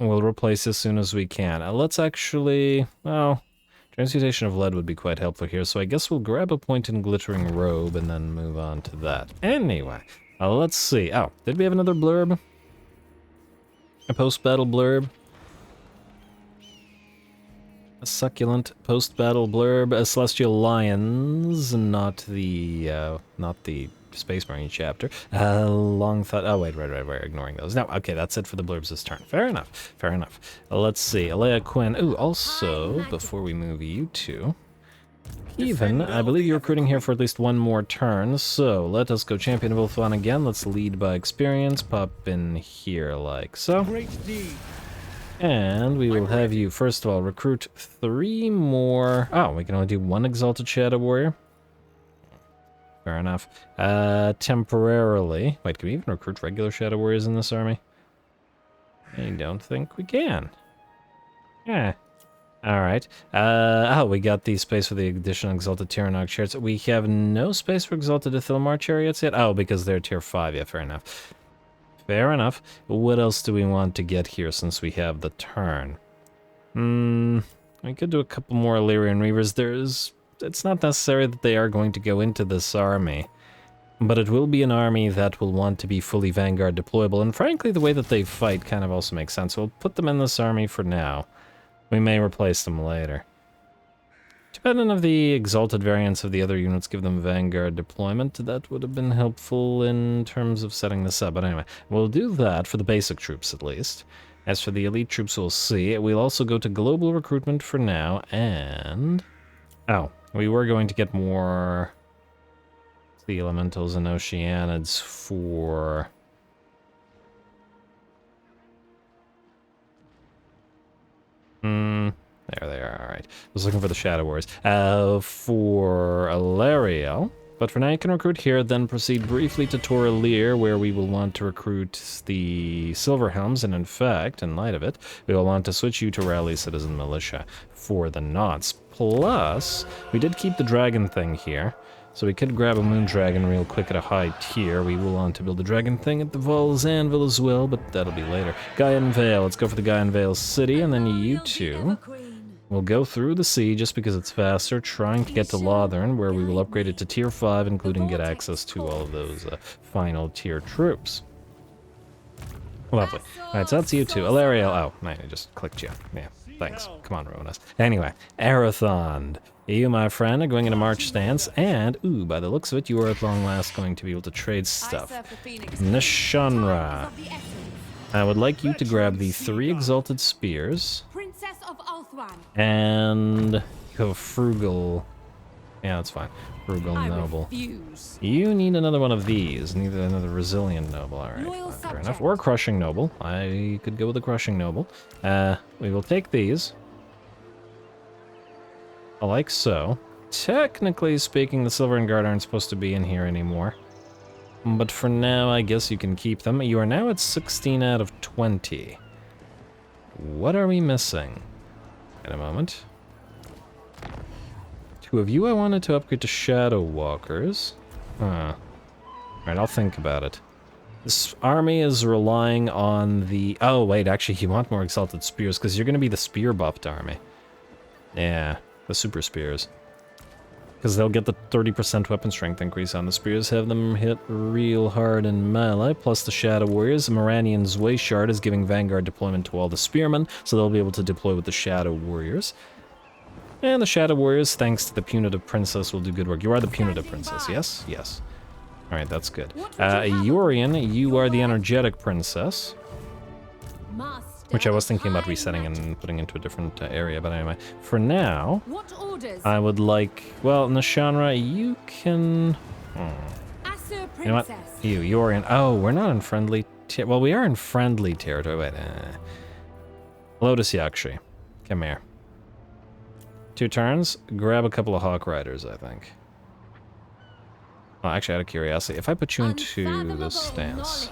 We'll replace as soon as we can. Let's actually, well, Transmutation of Lead would be quite helpful here, so I guess we'll grab a point in Glittering Robe and then move on to that. Anyway, let's see. Oh, did we have another blurb? A post-battle blurb? A succulent post-battle blurb. Celestial Lions, not the Space Marine chapter. Long thought. Oh, wait, right, we're ignoring those. No, okay, that's it for the blurbs this turn. Fair enough, fair enough. Let's see. Alea Quinn. Ooh, also, before we move you two, even, I believe you're recruiting here for at least 1 more turn, so let us go Champion of Ulthuan again. Let's lead by experience. Pop in here like so. Great deed. And we will have you, first of all, recruit 3 more. Oh, we can only do 1 Exalted Shadow Warrior. Fair enough. Temporarily. Wait, can we even recruit regular Shadow Warriors in this army? I don't think we can. Yeah. Alright. Oh, we got the space for the additional Exalted Tyrion chariots. We have no space for Exalted Ithilmar chariots yet? Oh, because they're tier 5. Yeah, fair enough. Fair enough. What else do we want to get here since we have the turn? I could do a couple more Illyrian Reavers. It's not necessary that they are going to go into this army, but it will be an army that will want to be fully Vanguard deployable, and frankly, the way that they fight kind of also makes sense. We'll put them in this army for now. We may replace them later. Depending on the exalted variants of the other units, give them Vanguard deployment. That would have been helpful in terms of setting this up. But anyway, we'll do that for the basic troops at least. As for the elite troops, we'll see. We'll also go to global recruitment for now, and... Oh, we were going to get more... the elementals and oceanids for... There they are, alright. I was looking for the Shadow Warriors. For Alariel. But for now you can recruit here, then proceed briefly to Toralir, where we will want to recruit the Silverhelms, and in fact, in light of it, we will want to switch you to Rally Citizen Militia for the Knots. Plus, we did keep the Dragon thing here, so we could grab a Moon Dragon real quick at a high tier. We will want to build a Dragon thing at the Vol's Anvil as well, but that'll be later. Gaian Vale, let's go for the Gaian Vale City, and then you two... We'll go through the sea just because it's faster, trying to get to Lothern, where we will upgrade it to tier 5, including get access to all of those final tier troops. Lovely. Alright, so that's you two. Alariel. Oh, I just clicked you. Yeah, thanks. Come on, Ruinous. Anyway, Arathond. You, my friend, are going into March stance, and, ooh, by the looks of it, you are at long last going to be able to trade stuff. Nishanra. I would like you to grab the 3 Exalted Spears. And you have a Frugal. Yeah, that's fine. Frugal Noble. You need another one of these. Need another Resilient Noble. Alright, fair enough. Or Crushing Noble. I could go with the Crushing Noble. We will take these. Like so. Technically speaking, the Silver and Guard aren't supposed to be in here anymore. But for now, I guess you can keep them. You are now at 16 out of 20. What are we missing? In a moment. 2 of you I wanted to upgrade to Shadow Walkers. Huh. Alright, I'll think about it. This army is relying on the... Oh, wait, actually, you want more Exalted Spears, because you're going to be the Spear-buffed army. Yeah, the Super Spears. Because they'll get the 30% weapon strength increase on the spears, have them hit real hard in melee, plus the Shadow Warriors. Moranian's Way Shard is giving Vanguard deployment to all the spearmen, so they'll be able to deploy with the Shadow Warriors. And the Shadow Warriors, thanks to the Punitive Princess, will do good work. You are the Punitive Princess, yes? Yes. Alright, that's good. Yorian, you are the Energetic Princess. Which I was thinking about resetting and putting into a different area, but anyway. For now, I would like... Well, Nishanra, you can... You know what? You're in... Oh, we're not in friendly... Well, we are in friendly territory. Wait, Lotus Yakshi, come here. 2 turns, grab a couple of Hawk Riders, I think. Well, actually, out of curiosity, if I put you into this stance...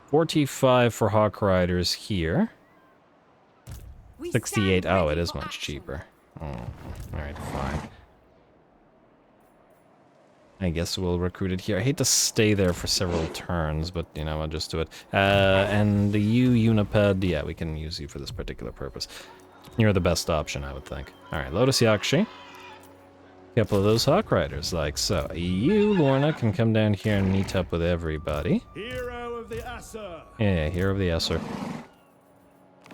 45 for Hawk Riders here. 68. Oh, it is much cheaper. Alright, fine. I guess we'll recruit it here. I hate to stay there for several turns, but, you know, I'll just do it. And you, Uniped, yeah, we can use you for this particular purpose. You're the best option, I would think. Alright, Lotus Yakshi. A couple of those Hawk Riders, like so. You, Lorna, can come down here and meet up with everybody. Hero of the Asur. Yeah, Hero of the Asur.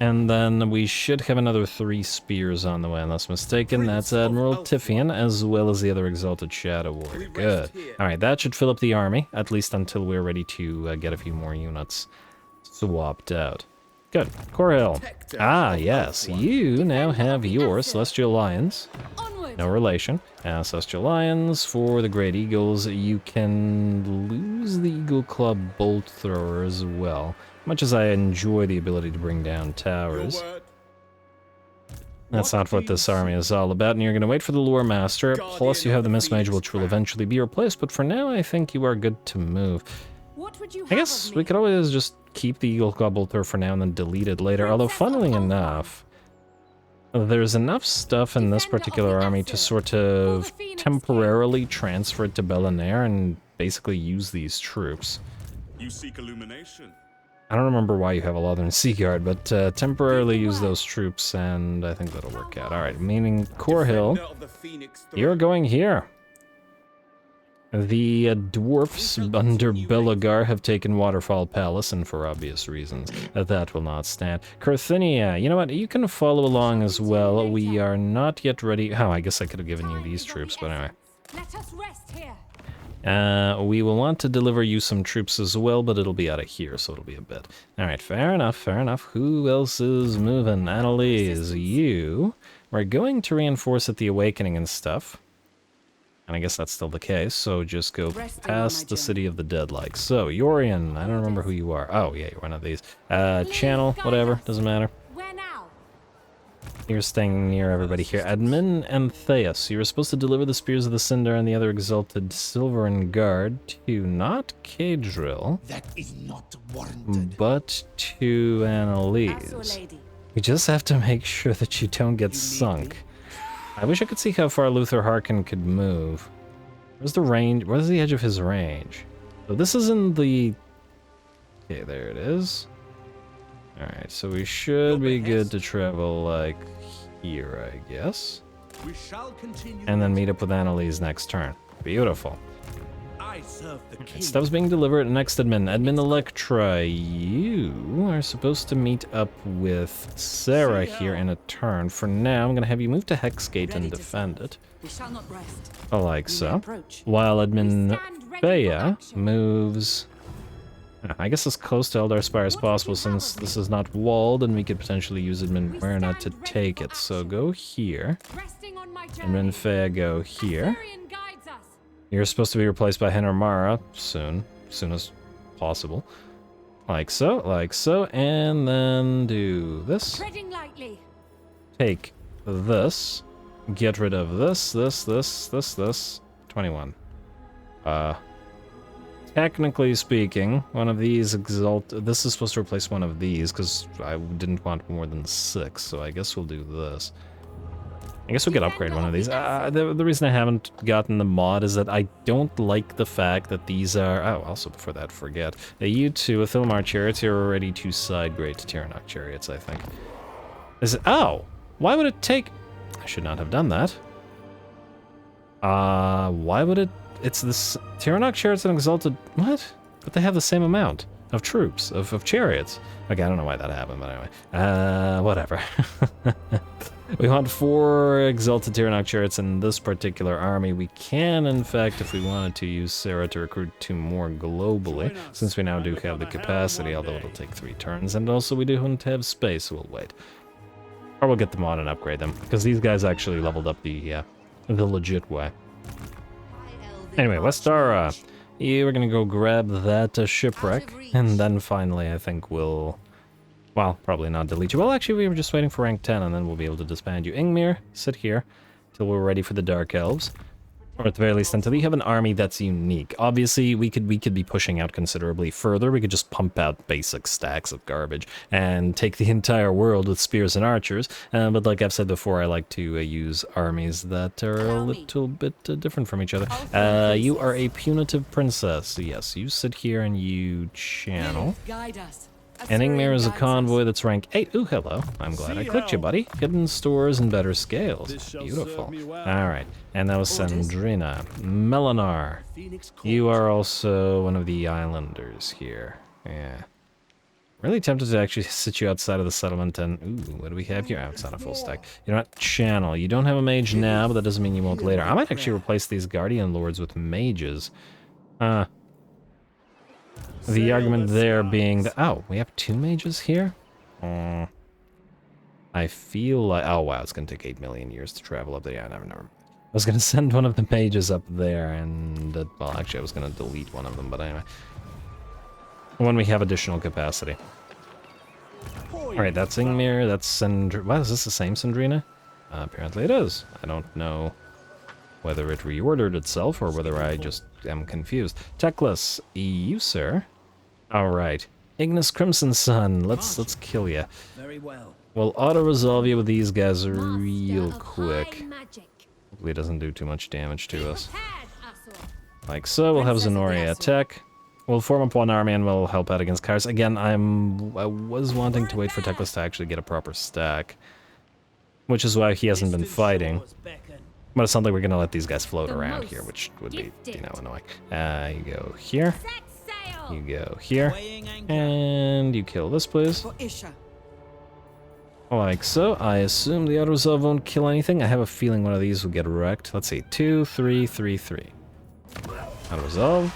And then we should have another 3 spears on the way, unless mistaken. That's Admiral Tyrion, as well as the other Exalted Shadow Warrior. Good. Alright, that should fill up the army, at least until we're ready to get a few more units swapped out. Good. Corhill. Ah, yes. You now have your Celestial Lions. No relation. Celestial Lions for the Great Eagles. You can lose the Eagle Club Bolt Thrower as well. Much as I enjoy the ability to bring down towers. That's not what this army is all about, and you're going to wait for the Lure Master, plus you have the Mist Mage, which will eventually be replaced, but for now I think you are good to move. I guess we could always just keep the Eagle Gobbleter for now and then delete it later. Although, funnily enough, there's enough stuff in this particular army to sort of temporarily transfer it to Bel-Aner and basically use these troops. You seek illumination. I don't remember why you have a Lothern Sea Guard, but temporarily use those troops, and I think that'll work out. Alright, meaning Core Hill, Defender of the Phoenix throne. you're going here. The dwarfs under Belagar have taken Waterfall Palace, and for obvious reasons, that will not stand. Carthinia, you know what, you can follow along as well. We are not yet ready. Oh, I guess I could have given you these troops, but anyway. Let us rest here. We will want to deliver you some troops as well, but it'll be out of here, so it'll be a bit. Alright, fair enough, fair enough. Who else is moving? Annalise, you. We're going to reinforce at the Awakening and stuff. And I guess that's still the case, so just go past the City of the Dead, like so. Yorian, I don't remember who you are. Oh, yeah, you're one of these. Channel, whatever, doesn't matter. Where now? You're staying near everybody here. Admin and Theus, you were supposed to deliver the Spears of the Cinder and the other exalted Silveren Guard to not Cadril, That is not warranted. but to Annalise. We just have to make sure that you don't get sunk. I wish I could see how far Luther Harkin could move. Where's the range? Where's the edge of his range? So this is in the... Okay, there it is. Alright, so we should be good to travel, like, here, I guess. We shall continue. And then meet up with Annalise next turn. Beautiful. I serve the king. Stuff's being delivered. Next admin. Admin Electra, you are supposed to meet up with Sarah here in a turn. For now, I'm going to have you move to Hexgate and defend it. We shall not rest. Like so. Approach. While admin Thea moves... I guess as close to Eldar Spire as possible, since this is not walled, and we could potentially use admin Werna to take it. So go here. Resting on my Admin Thea, go here. Asuryan guides us. You're supposed to be replaced by Henner Mara soon as possible. Like so, and then do this. Treading lightly. Take this, get rid of this, 21. Technically speaking, one of these this is supposed to replace one of these, because I didn't want more than 6, so I guess we'll do this. I guess we could upgrade one of these. The reason I haven't gotten the mod is that I don't like the fact that these are... Oh, also before that, forget. You two, with Ilmar Chariots, you're already 2 side grade Tyrannoc Chariots, I think. Is it... Oh! Why would it take... I should not have done that. Why would it... It's this... Tyrannoc Chariots and Exalted... What? But they have the same amount of troops, of chariots. Okay, I don't know why that happened, but anyway. Whatever. We want 4 Exalted Tyrannoc Chariots in this particular army. We can, in fact, if we wanted to, use Sarah to recruit 2 more globally, since we now do have the capacity, although it'll take 3 turns, and also we do want to have space, so we'll wait. Or we'll get them on and upgrade them, because these guys actually leveled up the legit way. Anyway, Westara, you are going to go grab that shipwreck, and then finally I think we'll... Well, probably not delete you. Well, actually, we were just waiting for rank 10, and then we'll be able to disband you. Ingmir, sit here till we're ready for the Dark Elves. Or at the very least, until you have an army that's unique. Obviously, we could be pushing out considerably further. We could just pump out basic stacks of garbage and take the entire world with spears and archers. But like I've said before, I like to use armies that are a little bit different from each other. You are a punitive princess. Yes, you sit here and you channel. Guide us. And Ingmar is a convoy that's rank 8. Ooh, hello. I'm glad I clicked you, buddy. Hidden stores and better scales. Beautiful. Alright. And that was Sandrina. Melanar. You are also one of the islanders here. Yeah. Really tempted to actually sit you outside of the settlement and... Ooh, what do we have here? Oh, it's not a full stack. You know what? Channel. You don't have a mage now, but that doesn't mean you won't later. I might actually replace these Guardian Lords with mages. The argument there being that... Oh, we have 2 mages here? I feel like... Oh, wow, it's going to take 8 million years to travel up there. Yeah, never. I was going to send one of the mages up there, and... well, actually, I was going to delete one of them, but anyway. When we have additional capacity. Alright, that's Ingmir, that's Sandrina... Wow, is this the same Sandrina? Apparently it is. I don't know whether it reordered itself, or whether I just am confused. Teclis, you, sir? Alright. Ignis Crimson Sun, let's kill you. Very well. We'll auto-resolve you with these guys real Master of quick. high magic. Hopefully it doesn't do too much damage to us. Prepared, Asur. Like so, we'll have Princess of the Zenoria Asur. attack. We'll form up one army and we'll help out against Kairos. Again, I was wanting to wait for Teclis to actually get a proper stack. Which is why he hasn't been fighting. But it's not like we're gonna let these guys float The around most here, which would be, gifted. annoying. You go here, Set sail. you go here, Weighing anchor. and you kill this, please. For Isha. Like so. I assume the auto-resolve won't kill anything. I have a feeling one of these will get wrecked. Let's see, 2, 3, 3, 3. Auto-resolve.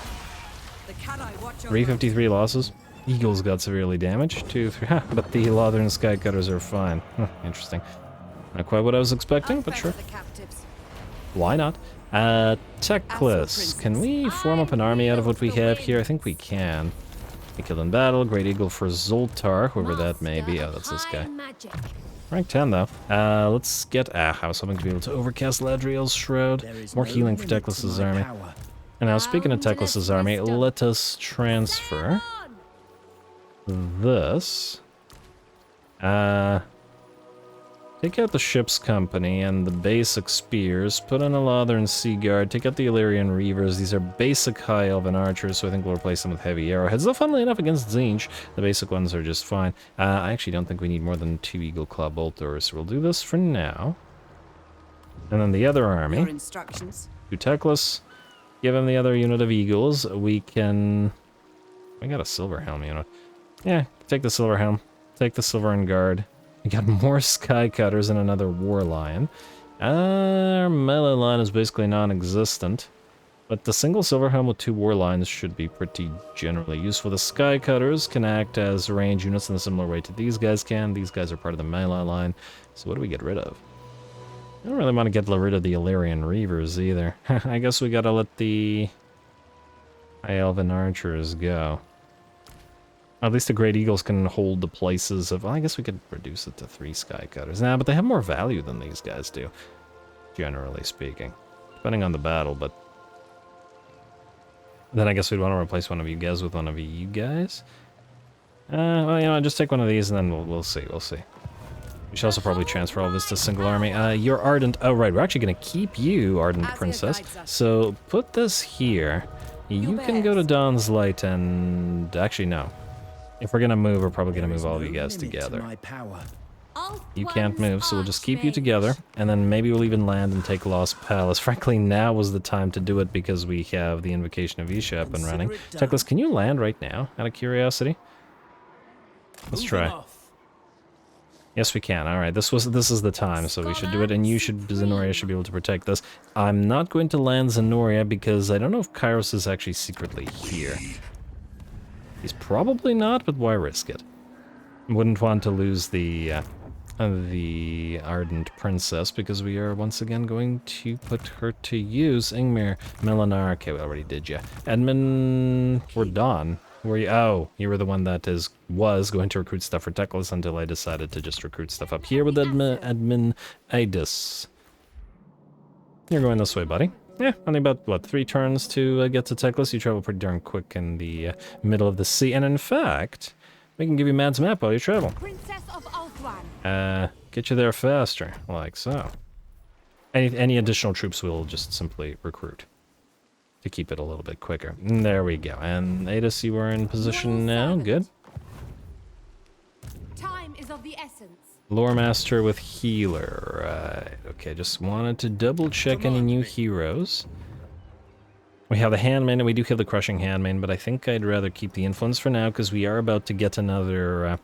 The Khaine watch over. 353 losses. Eagles got severely damaged. 2, 3. Ha, but the Lothern Skycutters are fine. Huh, interesting. Not quite what I was expecting, but sure. The captives. Why not? Teclis. Can we form up an army out of what we have here? I think we can. We kill in battle. Great Eagle for Zoltar, whoever that may be. Oh, that's this guy. High magic. Rank 10, though. Let's get... I was hoping to be able to overcast Ladriel's Shroud. There is More no healing for limit to Teclis's my army. power. And now, speaking of Teclis's army, wisdom. let us transfer this. Take out the ship's company and the basic spears, put in a Lothern Sea Guard, take out the Illyrian Reavers. These are basic High Elven archers, so I think we'll replace them with heavy arrowheads. Though, funnily enough, against Tzeentch, the basic ones are just fine. I actually don't think we need more than 2 Eagle Claw Bolters, so we'll do this for now. And then the other Your army, instructions. to Teclis, give him the other unit of Eagles. We can... We got a Silver Helm unit. Yeah, take the Silver Helm, take the Silver Guard. We got more Sky Cutters and another War Lion. Our melee line is basically non-existent, but the single Silver Helm with 2 War Lions should be pretty generally useful. The Sky Cutters can act as range units in a similar way to these guys can. These guys are part of the melee line. So what do we get rid of? I don't really want to get rid of the Illyrian Reavers either. I guess we gotta let the High Elven Archers go. At least the Great Eagles can hold the places of... Well, I guess we could reduce it to 3 Sky Cutters. Nah, but they have more value than these guys do, generally speaking. Depending on the battle, but... Then I guess we'd want to replace one of you guys with one of you guys. Well, you know, just take one of these and then we'll see, we'll see. We should also probably transfer all this to single army. You're Ardent... Oh, right, we're actually going to keep you, Ardent As Princess. guides us. So, put this here. You can go to Dawn's Light and... Actually, no. If we're gonna move, we're probably gonna There move is all of no you guys limit to together. my power. You can't move, so we'll just keep you Archmage. together, and then maybe we'll even land and take Lost Palace. Frankly, now was the time to do it because we have the Invocation of Isha up and running. Consider it done. Teclis, can you land right now, out of curiosity? Let's Moving try. off. Yes, we can. All right, this is the time, so we should do it, and you should, Zenoria should be able to protect this. I'm not going to land Zenoria because I don't know if Kairos is actually secretly here. He's probably not, but why risk it? Wouldn't want to lose the Ardent Princess because we are once again going to put her to use. Ingmar, Melinar, okay, we already did ya. Edmund, we're done. Were you? Oh, you were the one that was going to recruit stuff for Teclis until I decided to just recruit stuff up here with Edmund Aedis. You're going this way, buddy. Yeah, only about, what, 3 turns to get to Teclis. You travel pretty darn quick in the middle of the sea. And in fact, we can give you Mad's map while you travel. Princess of Ulthuan. Get you there faster, like so. Any additional troops we'll just simply recruit to keep it a little bit quicker. And there we go. And Aedis, you are in position now. servant. Good. Time is of the essence. Lore Master with Healer. Right. Okay, just wanted to double check any new heroes. We have the Handmaiden, and we do have the Crushing Handmaiden, but I think I'd rather keep the Influence for now, because we are about to get another...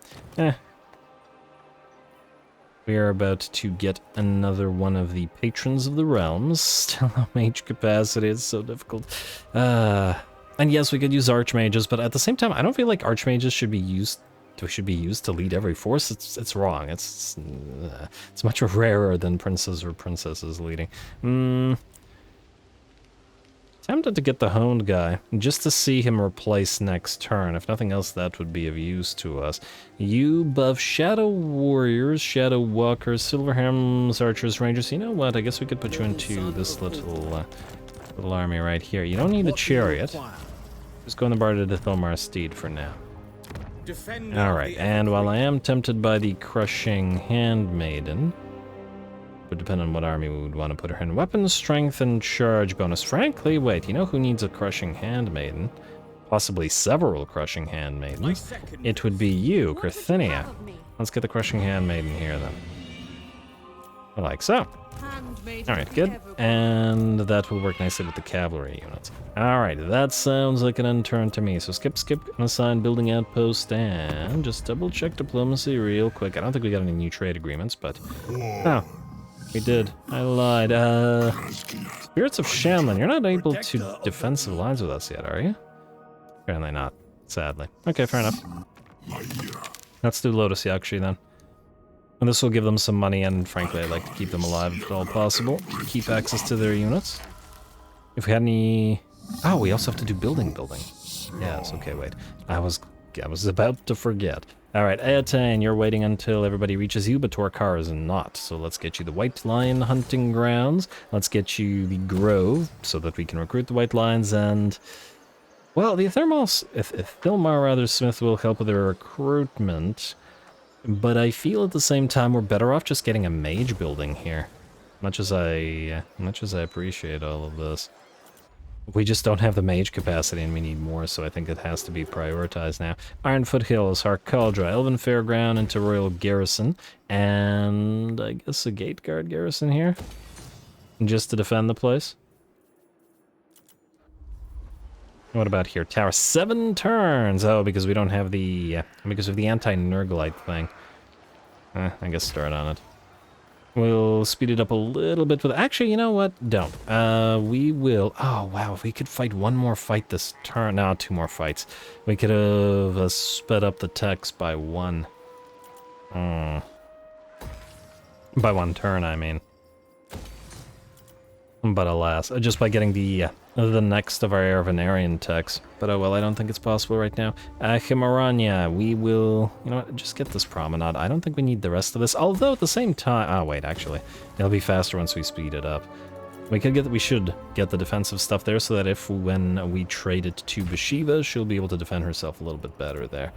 We are about to get another one of the Patrons of the Realms. Still no mage capacity, it's so difficult. And yes, we could use Archmages, but at the same time, I don't feel like Archmages should be used to lead every force. It's wrong. It's much rarer than princes or princesses leading. Tempted to get the Honed guy, just to see him replace next turn. If nothing else, that would be of use to us. You buff Shadow Warriors, Shadow Walkers, Silver Helms, Archers, Rangers. You know what? I guess we could put you into this little army right here. You don't need a chariot. Just go in the Bard of Thilmar Steed for now. Defender Alright, of the and while I Everqueen. am tempted by the Crushing Handmaiden, would depend on what army we would want to put her in. Weapon, strength, and charge bonus. Frankly, wait, you know who needs a Crushing Handmaiden? Possibly several Crushing My Handmaidens. second It would be you, What would you Crithinia. have of me? Let's get the Crushing Handmaiden here, then. Like so. Handmaiden Alright, of good. Everqueen. And that will work nicely with the cavalry units. Alright, that sounds like an end turn to me. So skip, and assign building outpost, and just double check diplomacy real quick. I don't think we got any new trade agreements, but... Oh, we did. I lied. Spirits of Shamlin, you're not able to defensive lines with us yet, are you? Apparently not, sadly. Okay, fair enough. Let's do Lotus Yakshi then. And this will give them some money, and frankly, I'd like to keep them alive if at all possible. Keep access to their units. If we had any... Oh, we also have to do building. Yes, okay, wait. I was about to forget. Alright, Eataine, you're waiting until everybody reaches you, but Torkar is not. So let's get you the White Lion hunting grounds. Let's get you the Grove, so that we can recruit the White Lions, and... Well, the Thilmar rather Smith will help with their recruitment. But I feel at the same time we're better off just getting a mage building here. Much as I appreciate all of this. We just don't have the mage capacity and we need more, so I think it has to be prioritized now. Ironfoot Hills, Harkaldra, Elven Fairground into Royal Garrison, and I guess a Gate Guard garrison here? Just to defend the place. What about here? Tower 7 turns! Oh, because we don't have the... because of the anti-Nurglite thing. I guess start on it. We'll speed it up a little bit with... Actually, you know what? Don't. We will... Oh, wow, if we could fight one more fight this turn... No, 2 more fights. We could have sped up the text by 1. By 1 turn, I mean. But alas, just by getting the next of our AENARION techs. But oh well, I don't think it's possible right now. Chimaranya, we will... You know what, just get this promenade. I don't think we need the rest of this, although at the same time... Oh wait, actually, it'll be faster once we speed it up. We should get the defensive stuff there, so that when we trade it to Bashiva, she'll be able to defend herself a little bit better there.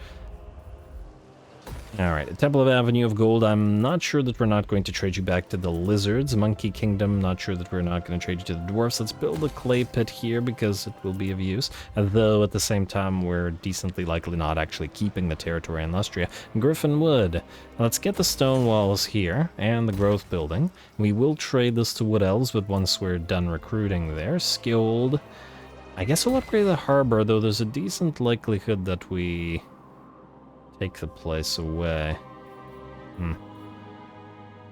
Alright, Temple of Avenue of Gold, I'm not sure that we're not going to trade you back to the Lizards. Monkey Kingdom, not sure that we're not going to trade you to the Dwarfs. Let's build a clay pit here because it will be of use. Though at the same time, we're decently likely not actually keeping the territory in Lustria. Griffin Wood. Let's get the stone walls here and the growth building. We will trade this to Wood Elves, but once we're done recruiting there, skilled. I guess we'll upgrade the harbor, though there's a decent likelihood that we... take the place away.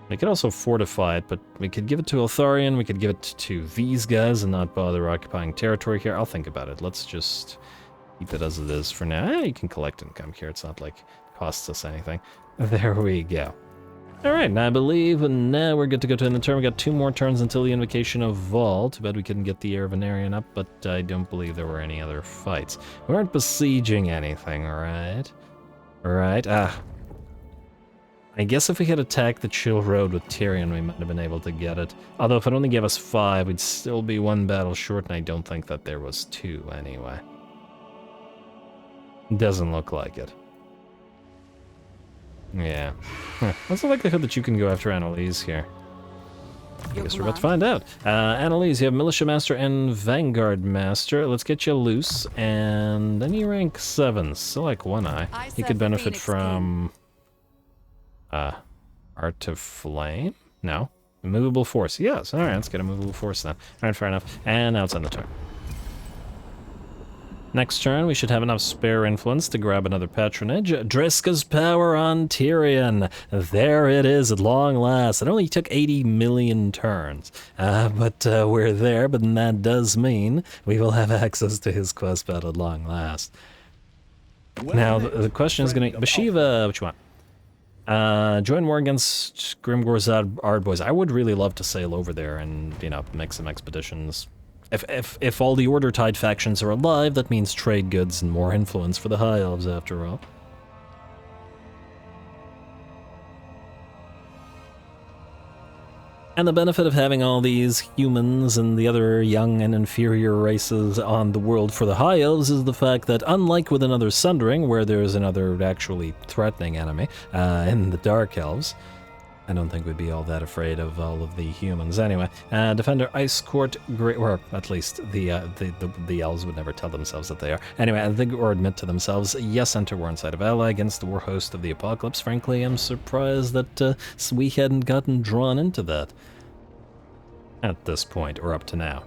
We could also fortify it, but we could give it to Asuryan, we could give it to these guys and not bother occupying territory here. I'll think about it. Let's just keep it as it is for now. You can collect income here. It's not like it costs us anything. There we go. Alright, and I believe now we're good to go to end the turn. We got 2 more turns until the Invocation of Vault. Too bad we couldn't get the AENARION up, but I don't believe there were any other fights. We weren't besieging anything, alright? Right, I guess if we had attacked the Chill Road with Tyrion, we might have been able to get it. Although if it only gave us 5, we'd still be 1 battle short, and I don't think that there was 2 anyway. Doesn't look like it. Yeah. What's the likelihood that you can go after Annalise here? I guess we're about to find out. Annalise, you have Militia Master and Vanguard Master. Let's get you loose. And any rank 7, still like One Eye. He could benefit from... Art of Flame? No. Immovable Force. Yes, alright, let's get a Immovable Force then. Alright, fair enough. And now it's on the turn. Next turn, we should have enough spare influence to grab another patronage. Drisca's power on Tyrion. There it is at long last. It only took 80 million turns. But we're there, but that does mean we will have access to his quest pad at long last. Now, the question is going to... Bashiva, what you want? Join war against Grimgor's Ardboys. I would really love to sail over there and, you know, make some expeditions. If all the Order Tide factions are alive, that means trade goods and more influence for the High Elves, after all. And the benefit of having all these humans and the other young and inferior races on the world for the High Elves is the fact that, unlike with another Sundering, where there's another actually threatening enemy in the Dark Elves, I don't think we'd be all that afraid of all of the humans. Anyway, Defender, Ice Court, Great, or at least the elves would never tell themselves that they are. Anyway, I think, or admit to themselves, yes, enter war inside of ally against the war host of the apocalypse. Frankly, I'm surprised that we hadn't gotten drawn into that at this point, or up to now.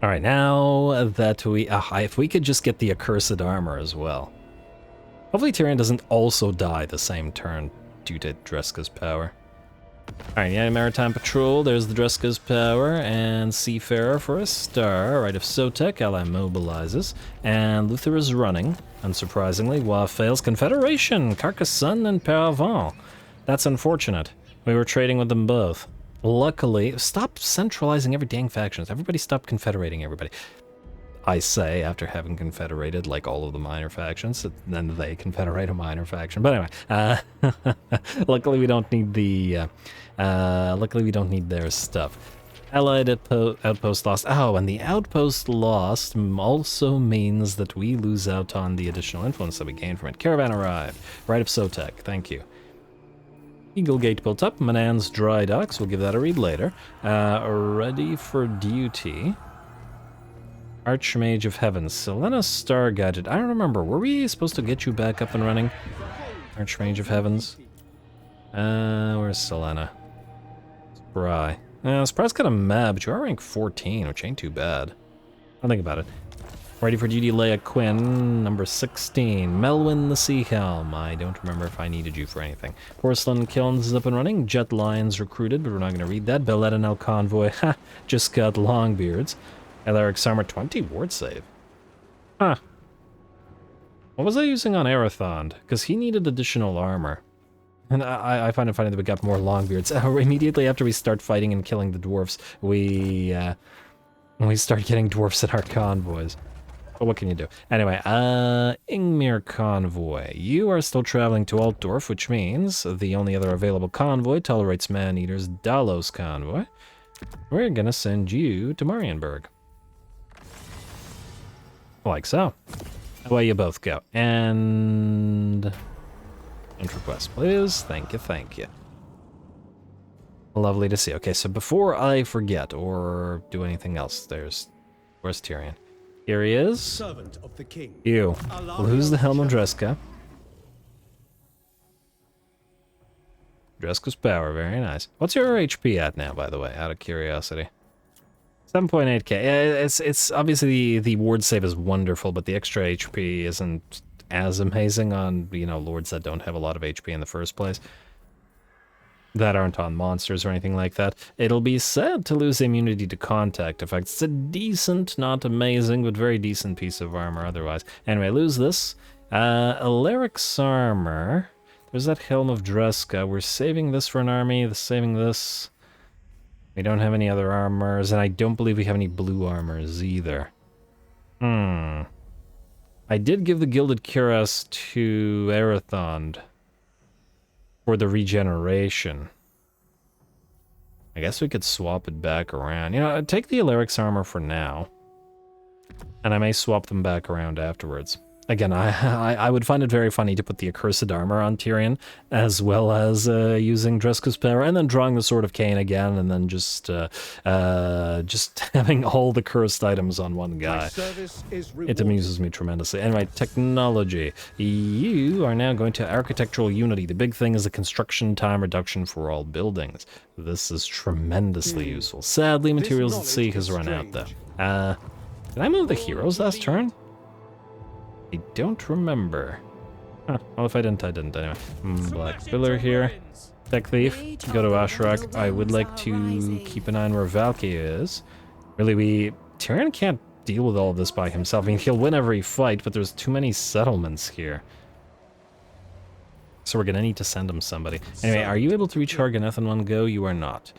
Alright, now that we, if we could just get the accursed armor as well. Hopefully Tyrion doesn't also die the same turn due to Dreska's power. Alright, yeah, Maritime Patrol, there's the Dreska's power, and Seafarer for a star. Right, if Sotek, ally mobilizes, and Luther is running, unsurprisingly, while fails Confederation, Carcassonne, and Caravans. That's unfortunate. We were trading with them both. Luckily, stop centralizing every dang factions. Everybody stop confederating everybody. I say, after having confederated like all of the minor factions, then they confederate a minor faction. But anyway, luckily we don't need the, luckily we don't need their stuff. Allied outpost lost. Oh, and the outpost lost also means that we lose out on the additional influence that we gain from it. Caravan arrived. Right of Sotek, thank you. Eagle Gate built up. Manan's Dry Docks, we'll give that a read later. Ready for duty. Archmage of Heaven, Selena Star Gadget. I don't remember, were we supposed to get you back up and running? Archmage of Heavens. Where's Selena? Spry. Spry's got a map, but you are rank 14, which ain't too bad. I'll think about it. Ready for duty, Leia Quinn, number 16. Melwyn the Sea Helm. I don't remember if I needed you for anything. Porcelain Kilns is up and running. Jet Lions recruited, but we're not going to read that. Belladinel Convoy, ha, just got Longbeards. Alaric's armor 20 ward save. Huh. What was I using on Arathond? Because he needed additional armor. And I find it funny that we got more Longbeards. Immediately after we start fighting and killing the dwarfs, we start getting dwarfs in our convoys. But what can you do? Anyway, Ingmir Convoy. You are still traveling to Altdorf, which means the only other available convoy tolerates man-eaters, Dalos Convoy. We're gonna send you to Marienburg. Like so. Away you both go. And... Don't request, please. Thank you, thank you. Lovely to see. Okay, so before I forget or do anything else, where's Tyrion? Here he is. Servant of the king. You. Well, who's the Helm of Dreska? Dreska's power, very nice. What's your HP at now, by the way, out of curiosity? 7.8k. It's obviously the ward save is wonderful, but the extra HP isn't as amazing on, you know, lords that don't have a lot of HP in the first place. That aren't on monsters or anything like that. It'll be sad to lose immunity to contact effects. It's a decent, not amazing, but very decent piece of armor otherwise. Anyway, lose this. Alaric's armor. There's that Helm of Dreska. We're saving this for an army, saving this. We don't have any other armors, and I don't believe we have any blue armors either. I did give the Gilded Cuirass to Arathond for the regeneration. I guess we could swap it back around. You know, take the Alaric's armor for now, and I may swap them back around afterwards. Again, I would find it very funny to put the accursed armor on Tyrion, as well as using Dreska's power, and then drawing the Sword of Khaine again, and then just having all the cursed items on one guy. It amuses me tremendously. Anyway, technology. You are now going to Architectural Unity. The big thing is the construction time reduction for all buildings. This is tremendously useful. Sadly, Materials at Sea has run out, though. Did I move the heroes last turn? I don't remember. Huh, well, if I didn't, I didn't anyway. Black Pillar here. Tech Thief. Go to Ashrak. I would like to keep an eye on where Valkyrie is. Really, Tyrion can't deal with all of this by himself. I mean, he'll win every fight, but there's too many settlements here. So we're gonna need to send him somebody. Anyway, are you able to reach Harganeth in one go? You are not.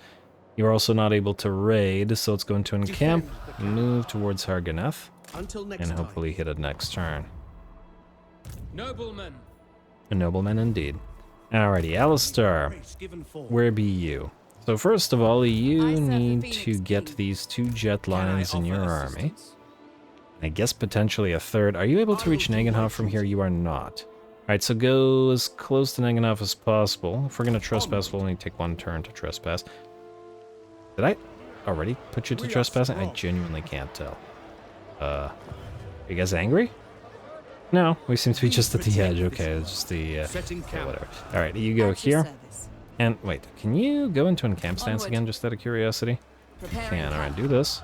You are also not able to raid, so let's go into encamp, move towards Harganeth, and hopefully hit it next turn. Noblemen. A nobleman indeed. Alrighty, Alistair, Given forward. where be you? So first of all, I you serve the need Phoenix to get King. these 2 jet Can I lines in offer your army. assistance? I guess potentially a 3rd. Are you able to I reach will do my Nagenhof from here? duty. You are not. Alright, so go as close to Nagenhof as possible. If we're going to trespass, we'll only take 1 turn to trespass. Did I already put you to We are trespassing? I strong. genuinely can't tell. Are you guys angry? No, we seem to be just at the edge. Okay, it's just the... Setting yeah, camp. whatever. Alright, you go At your here. service. And wait, can you go into an camp stance Onward. again, just out of curiosity? Preparing Can, alright, camp. do this.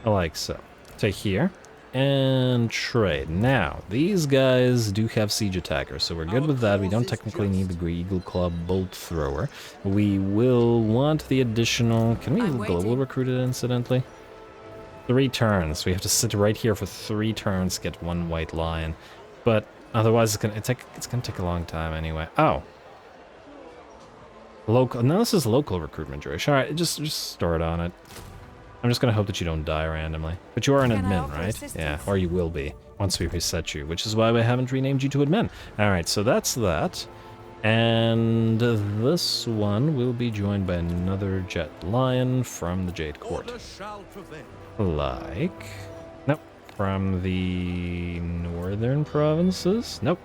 Like so. To here. And trade. Now, these guys do have siege attackers, so we're good Our with that. We cause don't is technically need just. the Eagle Club Bolt Thrower. We will want the additional... Can we I'm global waiting. recruit it, incidentally? 3 turns. We have to sit right here for 3 turns to get 1 white lion. But otherwise, it's gonna take a long time anyway. Oh. Local... No, this is local recruitment, Joyce. Alright, just start on it. I'm just gonna hope that you don't die randomly. But you are an Can I admin, offer right? assistance? Yeah, or you will be once we reset you, which is why we haven't renamed you to admin. Alright, so that's that. And this one will be joined by another jet lion from the Jade Court. Order shall prevail. Like... Nope. From the northern provinces? Nope.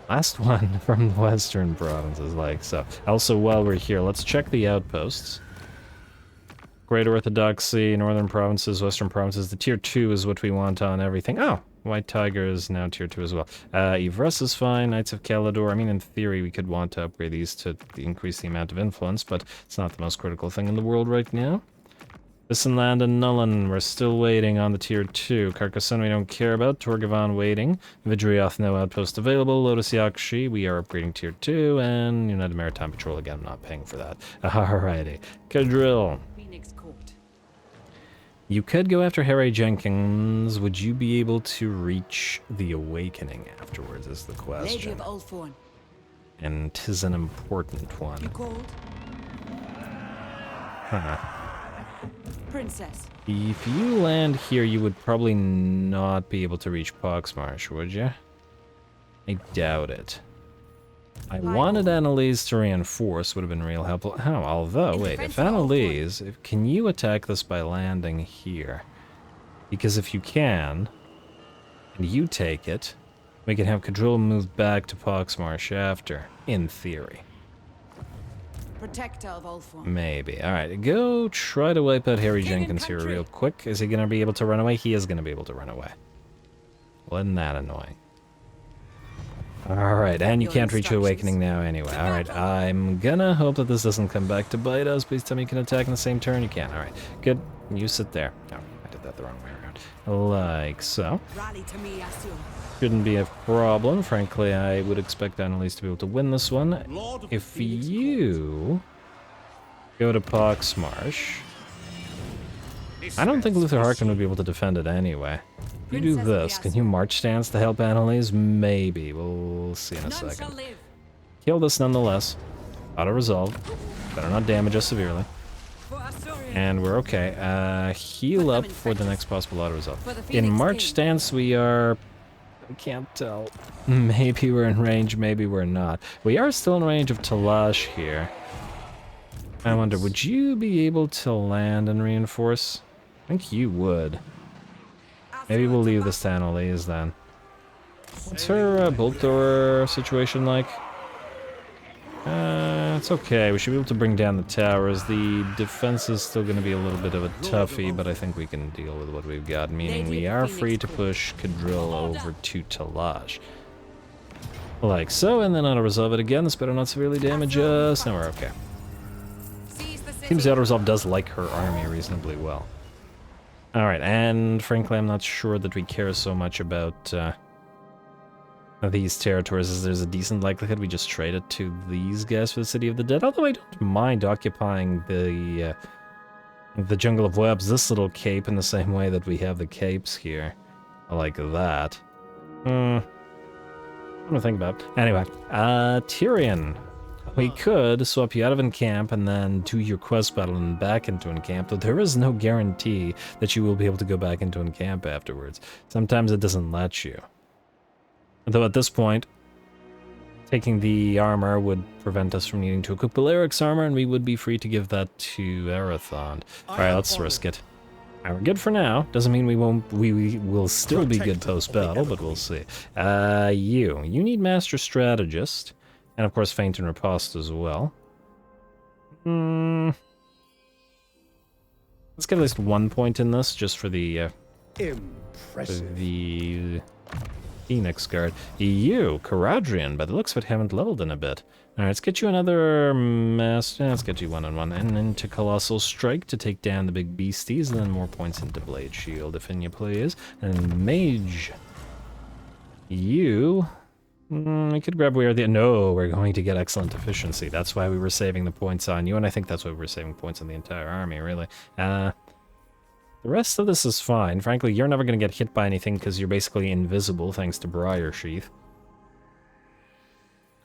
Last one from the western provinces, like so. Also, while we're here, let's check the outposts. Great Orthodoxy, northern provinces, western provinces. The tier 2 is what we want on everything. Oh, White Tiger is now tier 2 as well. Yvresse is fine, Knights of Calador. I mean, in theory, we could want to upgrade these to increase the amount of influence, but it's not the most critical thing in the world right now. Bissenland and Nullen, we're still waiting on the tier 2. Carcassonne we don't care about. Torgavan waiting. Vidrioth, no outpost available. Lotus Yakshi, we are upgrading tier 2. And United Maritime Patrol, again, I'm not paying for that. Alrighty. Cadrill. Phoenix Court. You could go after Harry Jenkins. Would you be able to reach the Awakening afterwards is the Lady question. of Ulthuan. And 'tis an important You one. called? Huh. Princess. If you land here, you would probably not be able to reach Poxmarsh, would you? I doubt it. I wanted Annalise to reinforce, would have been real helpful. Oh, although, In wait, defense if of all Annalise, can you attack this by landing here? Because if you can, and you take it, we can have Cadrill move back to Poxmarsh after, in theory. Protector of Ulthuan. Maybe. Alright, go try to wipe out Harry King and Jenkins here country. real quick. Is he going to be able to run away? He is going to be able to run away. Well, isn't that annoying? Alright, and you Your can't reach instructions. Awakening now anyway. Alright, I'm gonna hope that this doesn't come back to bite us. Please tell me you can attack in the same turn. You can. Alright, good. You sit there. No, I did that the wrong way around. Like so. Rally to me, Asuryan. Shouldn't be a problem. Frankly, I would expect Annalise to be able to win this one. Lord of the If Phoenix you go to Poxmarsh, I don't think Luther Harkin would be able to defend it anyway. If you do Princess of the this, can you march stance to help Annalise? Maybe. We'll see in a None shall second. live. Kill this nonetheless. Auto-resolve. Better not damage us severely. For Asuryan. And we're okay. Heal Put them up in for the practice. next possible auto-resolve. For the In Phoenix march King. stance, we are... I can't tell. Maybe we're in range, maybe we're not. We are still in range of Talash here. I wonder, would you be able to land and reinforce? I think you would. Maybe we'll leave this to Annalise then. What's her bolt thrower situation like? It's okay. We should be able to bring down the towers. The defense is still going to be a little bit of a toughie, but I think we can deal with what we've got. Meaning we are free to push Cadrill over to Talash. Like so, and then auto-resolve it again. This better not severely damage us. No, we're okay. Seize the city. Seems the auto-resolve does like her army reasonably well. Alright, and frankly, I'm not sure that we care so much about these territories, as there's a decent likelihood we just trade it to these guys for the City of the Dead. Although I don't mind occupying the Jungle of Webs, this little cape, in the same way that we have the capes here. Like that. I'm gonna think about it. Anyway, Tyrion. We could swap you out of Encamp and then do your quest battle and back into Encamp, though there is no guarantee that you will be able to go back into Encamp afterwards. Sometimes it doesn't let you. Though at this point, taking the armor would prevent us from needing to equip Baleric's armor, and we would be free to give that to Arathon. Alright, let's risk it. Alright, we're good for now. Doesn't mean we won't. We will still be good post-battle, but we'll see. You need Master Strategist, and of course Feint and Riposte as well. Let's get at least 1 point in this, just for the Phoenix Guard. You, Caradrian, by the looks of it, haven't leveled in a bit. Alright, let's get you another master. Let's get you 1-on-1. And into Colossal Strike to take down the big beasties, and then more points into Blade Shield, if you please. And Mage. You. We could grab where the. No, we're going to get excellent efficiency. That's why we were saving the points on you, and I think that's why we were saving points on the entire army, really. The rest of this is fine. Frankly, you're never going to get hit by anything because you're basically invisible thanks to Briar Sheath.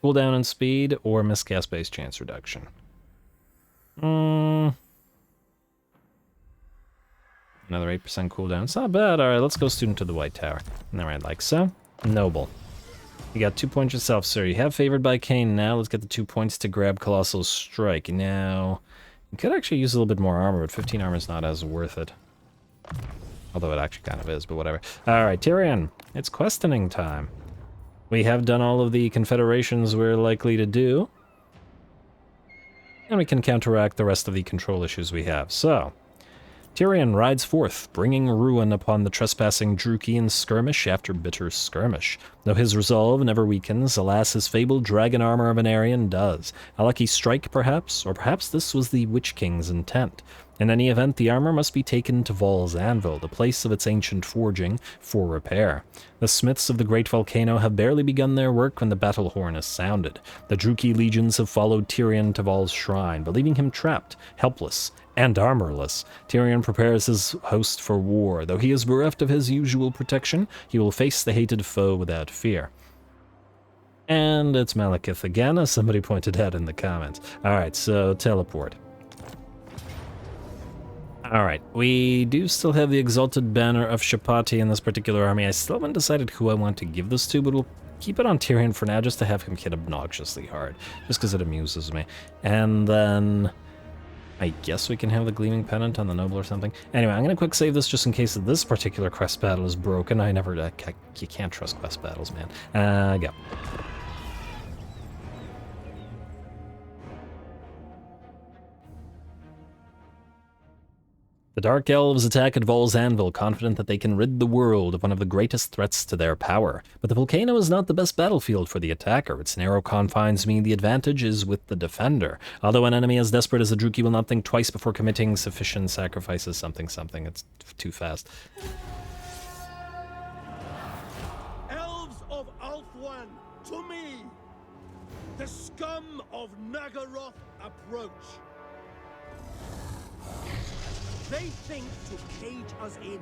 Cooldown and speed, or miscast-based chance reduction. Another 8% cooldown. It's not bad. Alright, let's go Student to the White Tower. Alright, like so. Noble. You got 2 points yourself, sir. You have favored by Khaine now. Let's get the 2 points to grab Colossal Strike. Now, you could actually use a little bit more armor, but 15 armor is not as worth it. Although it actually kind of is, but whatever. Alright, Tyrion. It's questioning time. We have done all of the confederations we're likely to do. And we can counteract the rest of the control issues we have. So, Tyrion rides forth, bringing ruin upon the trespassing Drukian skirmish after bitter skirmish. Though his resolve never weakens, alas, his fabled dragon armor of AENARION does. A lucky strike, perhaps, or perhaps this was the Witch King's intent. In any event, the armor must be taken to Vol's Anvil, the place of its ancient forging, for repair. The smiths of the great volcano have barely begun their work when the battle horn is sounded. The Druki legions have followed Tyrion to Vol's shrine, believing him trapped, helpless, and armorless. Tyrion prepares his host for war. Though he is bereft of his usual protection, he will face the hated foe without fear. And it's Malekith again, as somebody pointed out in the comments. Alright, so teleport. Alright, we do still have the Exalted Banner of Shapati in this particular army. I still haven't decided who I want to give this to, but we'll keep it on Tyrion for now, just to have him hit obnoxiously hard, just because it amuses me. And then I guess we can have the Gleaming Pennant on the Noble or something. Anyway, I'm going to quick save this just in case this particular quest battle is broken. You can't trust quest battles, man. Go. The Dark Elves attack at Vol's Anvil, confident that they can rid the world of one of the greatest threats to their power. But the volcano is not the best battlefield for the attacker. Its narrow confines mean the advantage is with the defender. Although an enemy as desperate as the Druki will not think twice before committing sufficient sacrifices, something. It's too fast. Elves of Ulthuan, to me! The scum of Nagaroth approach. They think to cage us in,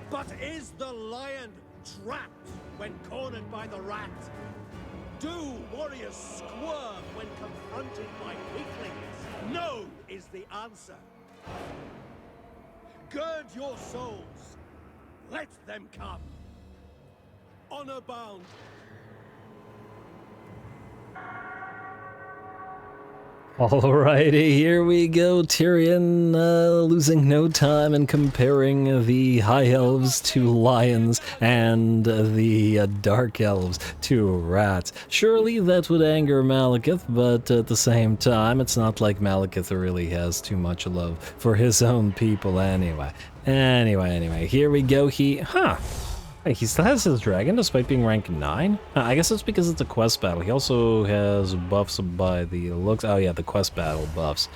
but is the lion trapped when cornered by the rat? Do warriors squirm when confronted by weaklings? No is the answer. Gird your souls. Let them come. Honor bound. Alrighty, here we go. Tyrion losing no time in comparing the High Elves to lions and the Dark Elves to rats. Surely that would anger Malekith, but at the same time, it's not like Malekith really has too much love for his own people anyway. Anyway, here we go. He still has his dragon despite being rank 9? I guess it's because it's a quest battle. He also has buffs by the looks. Oh yeah, the quest battle buffs,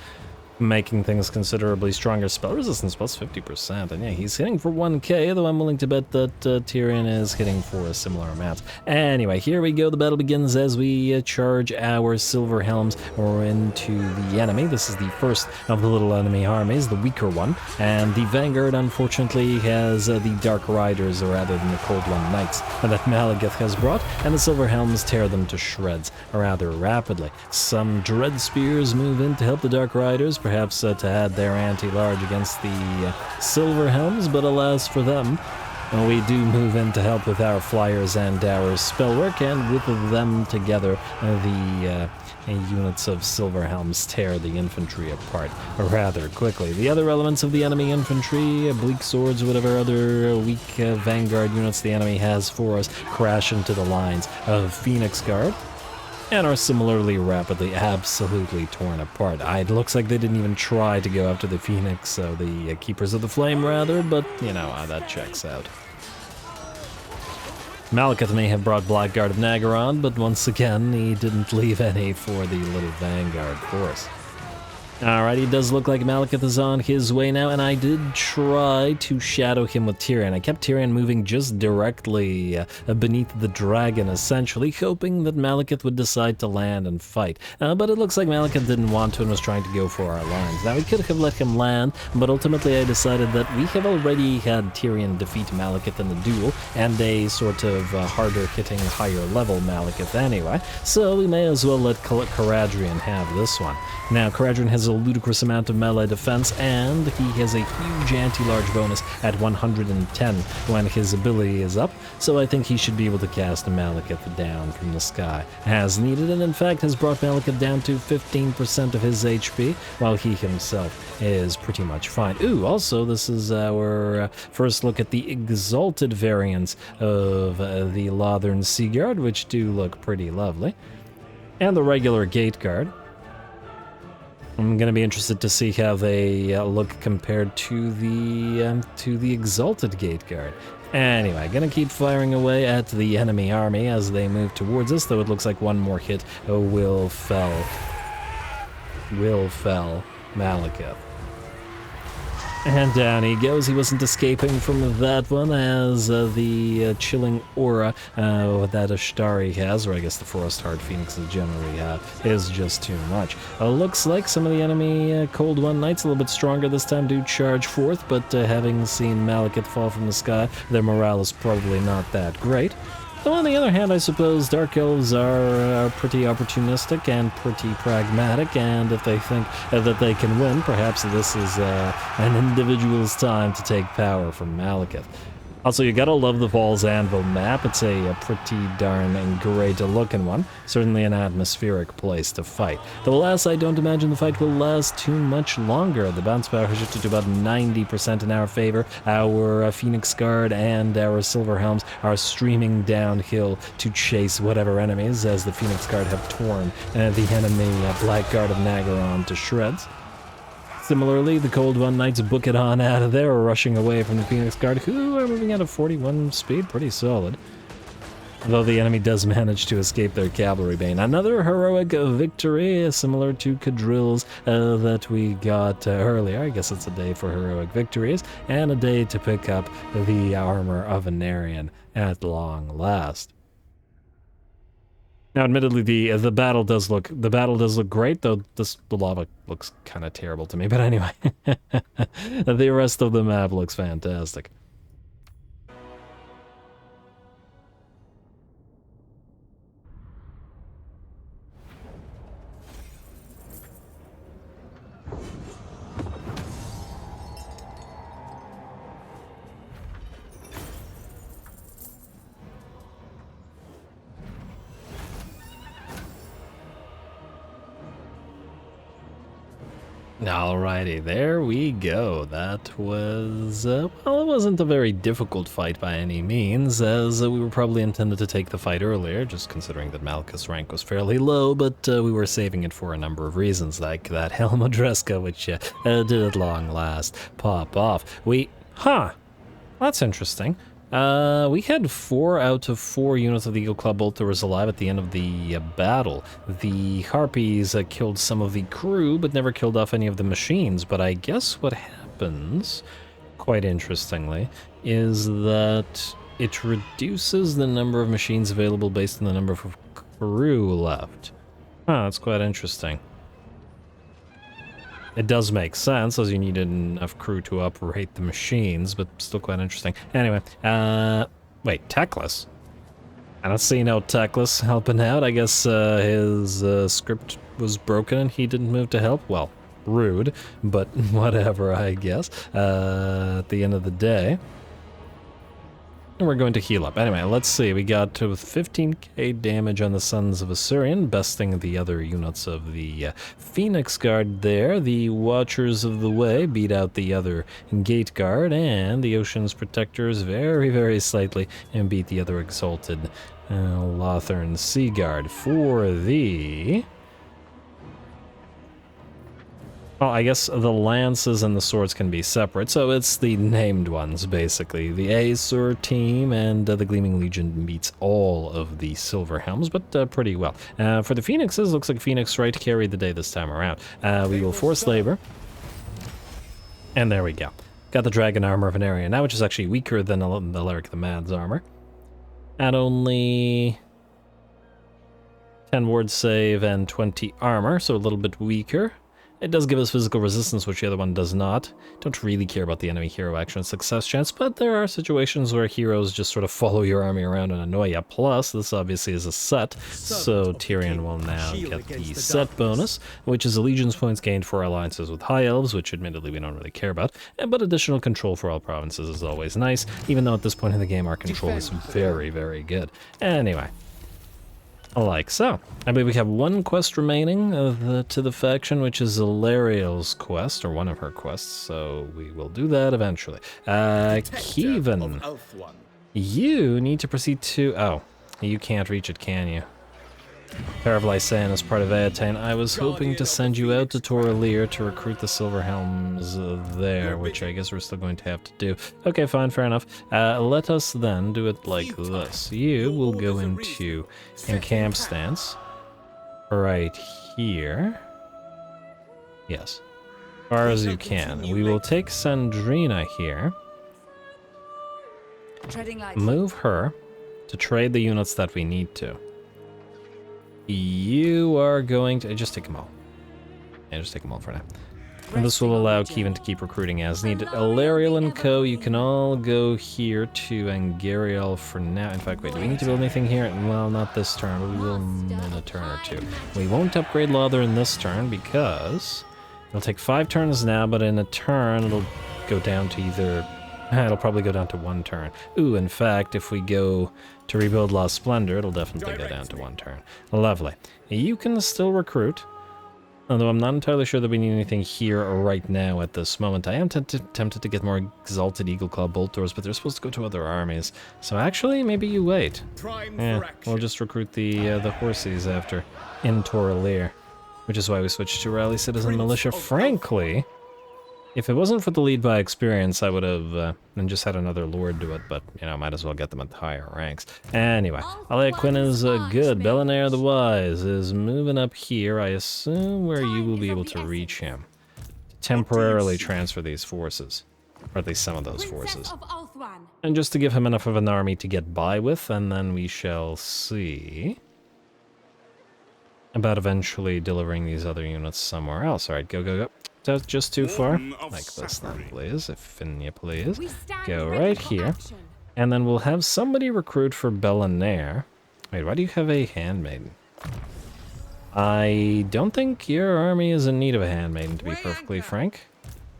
making things considerably stronger. Spell resistance plus 50%. And yeah, he's hitting for 1k, though I'm willing to bet that Tyrion is hitting for a similar amount. Anyway, here we go. The battle begins as we charge our Silver Helms into the enemy. This is the first of the little enemy armies, the weaker one. And the Vanguard, unfortunately, has the Dark Riders rather than the Cold One Knights that Malekith has brought. And the Silver Helms tear them to shreds rather rapidly. Some Dread Spears move in to help the Dark Riders, perhaps to add their anti-large against the Silver Helms, but alas for them, we do move in to help with our flyers and our spellwork, and with them together, the units of Silverhelms tear the infantry apart rather quickly. The other elements of the enemy infantry, bleak swords, whatever other weak vanguard units the enemy has for us, crash into the lines of Phoenix Guard and are similarly rapidly absolutely torn apart. It looks like they didn't even try to go after the Phoenix, so the Keepers of the Flame rather, but you know, that checks out. Malekith may have brought Blackguard of Nagaron, but once again, he didn't leave any for the little Vanguard force. Alright, he does look like Malekith is on his way now, and I did try to shadow him with Tyrion. I kept Tyrion moving just directly beneath the dragon, essentially, hoping that Malekith would decide to land and fight. But it looks like Malekith didn't want to and was trying to go for our lines. Now, we could have let him land, but ultimately I decided that we have already had Tyrion defeat Malekith in the duel, and a sort of harder-hitting, higher-level Malekith anyway, so we may as well let Caradrian have this one. Now, Caradrian has a ludicrous amount of melee defense, and he has a huge anti-large bonus at 110 when his ability is up, so I think he should be able to cast Malekith down from the sky as needed, and in fact has brought Malekith down to 15% of his HP, while he himself is pretty much fine. Ooh, also, this is our first look at the exalted variants of the Lothern Sea Guard, which do look pretty lovely, and the regular Gate Guard. I'm gonna be interested to see how they look compared to the Exalted Gate Guard. Anyway, gonna keep firing away at the enemy army as they move towards us, though it looks like one more hit will fell Malekith. And down he goes. He wasn't escaping from that one, as the chilling aura that Ashtari has, or I guess the Frostheart Phoenixes generally have, is just too much. Looks like some of the enemy Cold One Knights, a little bit stronger this time, do charge forth, but having seen Malekith fall from the sky, their morale is probably not that great. Though on the other hand, I suppose Dark Elves are pretty opportunistic and pretty pragmatic, and if they think that they can win, perhaps this is an individual's time to take power from Malekith. Also, you gotta love the Paul's Anvil map. It's a pretty darn great looking one. Certainly an atmospheric place to fight. Though alas, I don't imagine the fight will last too much longer. The bounce power has shifted to about 90% in our favor. Our Phoenix Guard and our Silverhelms are streaming downhill to chase whatever enemies, as the Phoenix Guard have torn the enemy Blackguard of Nagaron to shreds. Similarly, the Cold One Knights book it on out of there, rushing away from the Phoenix Guard, who are moving at a 41 speed, pretty solid. Though the enemy does manage to escape their cavalry bane. Another heroic victory, similar to Cadril's that we got earlier. I guess it's a day for heroic victories, and a day to pick up the armor of AENARION at long last. Now, admittedly, the battle does look great, though the lava looks kind of terrible to me. But anyway, the rest of the map looks fantastic. Alrighty, there we go. That was, well, it wasn't a very difficult fight by any means, as we were probably intended to take the fight earlier, just considering that Malekith's rank was fairly low, but we were saving it for a number of reasons, like that Helm Odreska, which did at long last pop off. That's interesting. We had 4 out of 4 units of the Eagle Club Bolters alive at the end of the battle. The Harpies killed some of the crew, but never killed off any of the machines. But I guess what happens, quite interestingly, is that it reduces the number of machines available based on the number of crew left. That's quite interesting. It does make sense, as you need enough crew to operate the machines, but still quite interesting. Anyway, wait, Teclis? I don't see no Teclis helping out. I guess his script was broken and he didn't move to help. Well, rude, but whatever, I guess. At the end of the day. And we're going to heal up. Anyway, let's see. We got to 15k damage on the Sons of Asuryan, besting the other units of the Phoenix Guard there. The Watchers of the Way beat out the other Gate Guard, and the Ocean's Protectors very, very slightly and beat the other Exalted Lothern Sea Guard. For the... well, I guess the lances and the swords can be separate, so it's the named ones, basically. The Aesir team and the Gleaming Legion beats all of the Silver Helms, but pretty well. For the Phoenixes, looks like Phoenix Right carried the day this time around. We will force labor. And there we go. Got the Dragon Armor of AENARION now, which is actually weaker than the Alaric the Mad's armor. At only 10 ward save and 20 armor, so a little bit weaker. It does give us physical resistance, which the other one does not. Don't really care about the enemy hero action success chance, but there are situations where heroes just sort of follow your army around and annoy you. Plus, this obviously is a set, so Tyrion will now get the set bonus, which is allegiance points gained for alliances with High Elves, which admittedly we don't really care about, but additional control for all provinces is always nice, even though at this point in the game our control is very, very good. Anyway. Like so. I believe we have one quest remaining to the faction, which is Ilariel's quest, or one of her quests, so we will do that eventually. Kevin, you need to proceed to... oh, you can't reach it, can you? Pair of Lysaean is part of Eataine. I was hoping to send you out to Toralir to recruit the Silver Helms there, which I guess we're still going to have to do. Okay, fine, fair enough. Let us then do it like this. You will go into encamp stance right here. Yes, as far as you can. We will take Sandrina here, move her to trade the units that we need to. You are going to... just take them all. Yeah, just take them all for now. And this will allow Kevin to keep recruiting as needed. Ilariel and co, you can all go here to Angariel for now. In fact, wait, do we need to build anything here? Well, not this turn, but we will in a turn or two. We won't upgrade Lother in this turn because it'll take 5 turns now, but in a turn it'll go down to either... it'll probably go down to 1 turn. Ooh, in fact, if we go to rebuild Lost Splendor, it'll definitely go down to 1 turn. Lovely. You can still recruit, although I'm not entirely sure that we need anything here or right now at this moment. I am tempted to get more Exalted Eagleclaw Bolt Doors, but they're supposed to go to other armies. So actually, maybe you wait. Yeah, we'll just recruit the horses after in Toralir, which is why we switched to Rally Citizen Militia. Frankly... if it wasn't for the lead by experience, I would have and just had another lord do it, but, you know, might as well get them at higher ranks. Anyway, Alea is good. Belinair the Wise is moving up here, I assume, where you will be able to reach him. To temporarily transfer these forces, or at least some of those forces. And just to give him enough of an army to get by with, and then we shall see about eventually delivering these other units somewhere else. Alright, go, go, go. That's just too far. Like this then, please, if you please. Go right here. And then we'll have somebody recruit for Belinair. Wait, why do you have a handmaiden? I don't think your army is in need of a handmaiden, to be perfectly frank.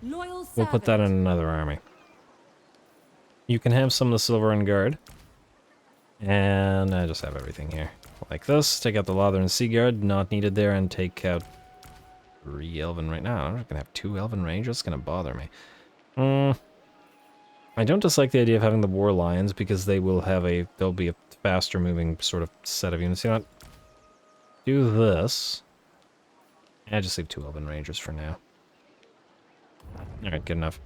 We'll put that in another army. You can have some of the Silver Guard. And I just have everything here. Like this. Take out the Lothern Sea Guard, not needed there, and take out 3 Elven right now. I'm not gonna have 2 Elven Rangers. It's gonna bother me. I don't dislike the idea of having the War Lions because they'll be a faster moving sort of set of units. You know what? Do this. I just leave 2 Elven Rangers for now. Alright, good enough.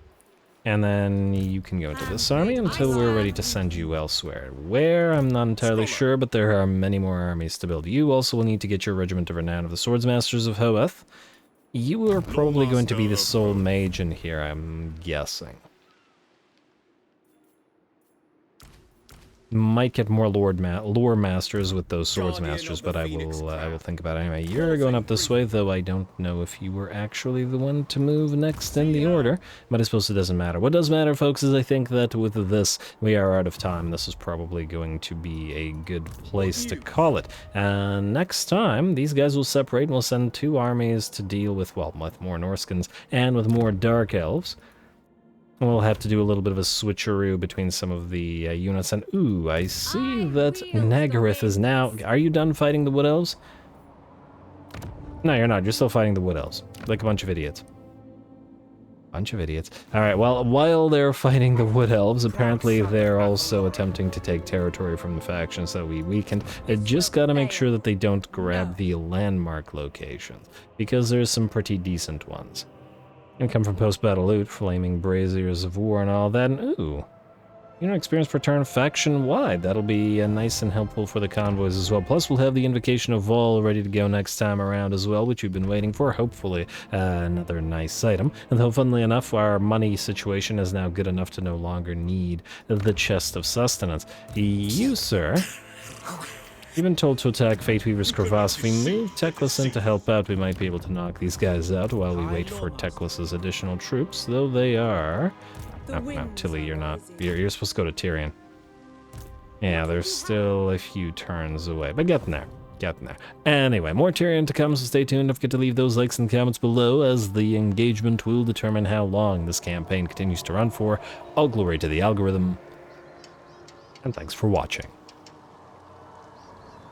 And then you can go into this army until we're ready to send you elsewhere. Where, I'm not entirely sure, but there are many more armies to build. You also will need to get your Regiment of Renown of the Swordsmasters of Hoeth. You are probably going to be the sole mage in here, I'm guessing. Might get more lore masters with those swords masters, but I will think about it anyway. You're going up this way, though I don't know if you were actually the one to move next in the order, but I suppose it doesn't matter. What does matter, folks, is I think that with this, we are out of time. This is probably going to be a good place to call it. And next time, these guys will separate and we'll send 2 armies to deal with, well, with more Norskins and with more Dark Elves. We'll have to do a little bit of a switcheroo between some of the units. And ooh, I see that Nagaryth is now... Are you done fighting the Wood Elves? No, you're not. You're still fighting the Wood Elves. Like a bunch of idiots. Bunch of idiots. Alright, well, while they're fighting the Wood Elves, apparently they're also attempting to take territory from the factions that we weakened. Just gotta make sure that they don't grab the landmark locations, because there's some pretty decent ones. And come from post-battle loot, flaming braziers of war and all that, and ooh, you know, experience per turn faction-wide. That'll be nice and helpful for the convoys as well. Plus, we'll have the Invocation of Vol ready to go next time around as well, which you've been waiting for. Hopefully, another nice item. And though, funnily enough, our money situation is now good enough to no longer need the chest of sustenance. You, sir, you've been told to attack Fateweaver's crevasse. If we move Teclis in to help out, we might be able to knock these guys out while we wait for Teclis's additional troops, though they are... No, Tilly, you're not. You're supposed to go to Tyrion. Yeah, there's still a few turns away, but getting there. Getting there. Anyway, more Tyrion to come, so stay tuned. Don't forget to leave those likes in the comments below, as the engagement will determine how long this campaign continues to run for. All glory to the algorithm, and thanks for watching.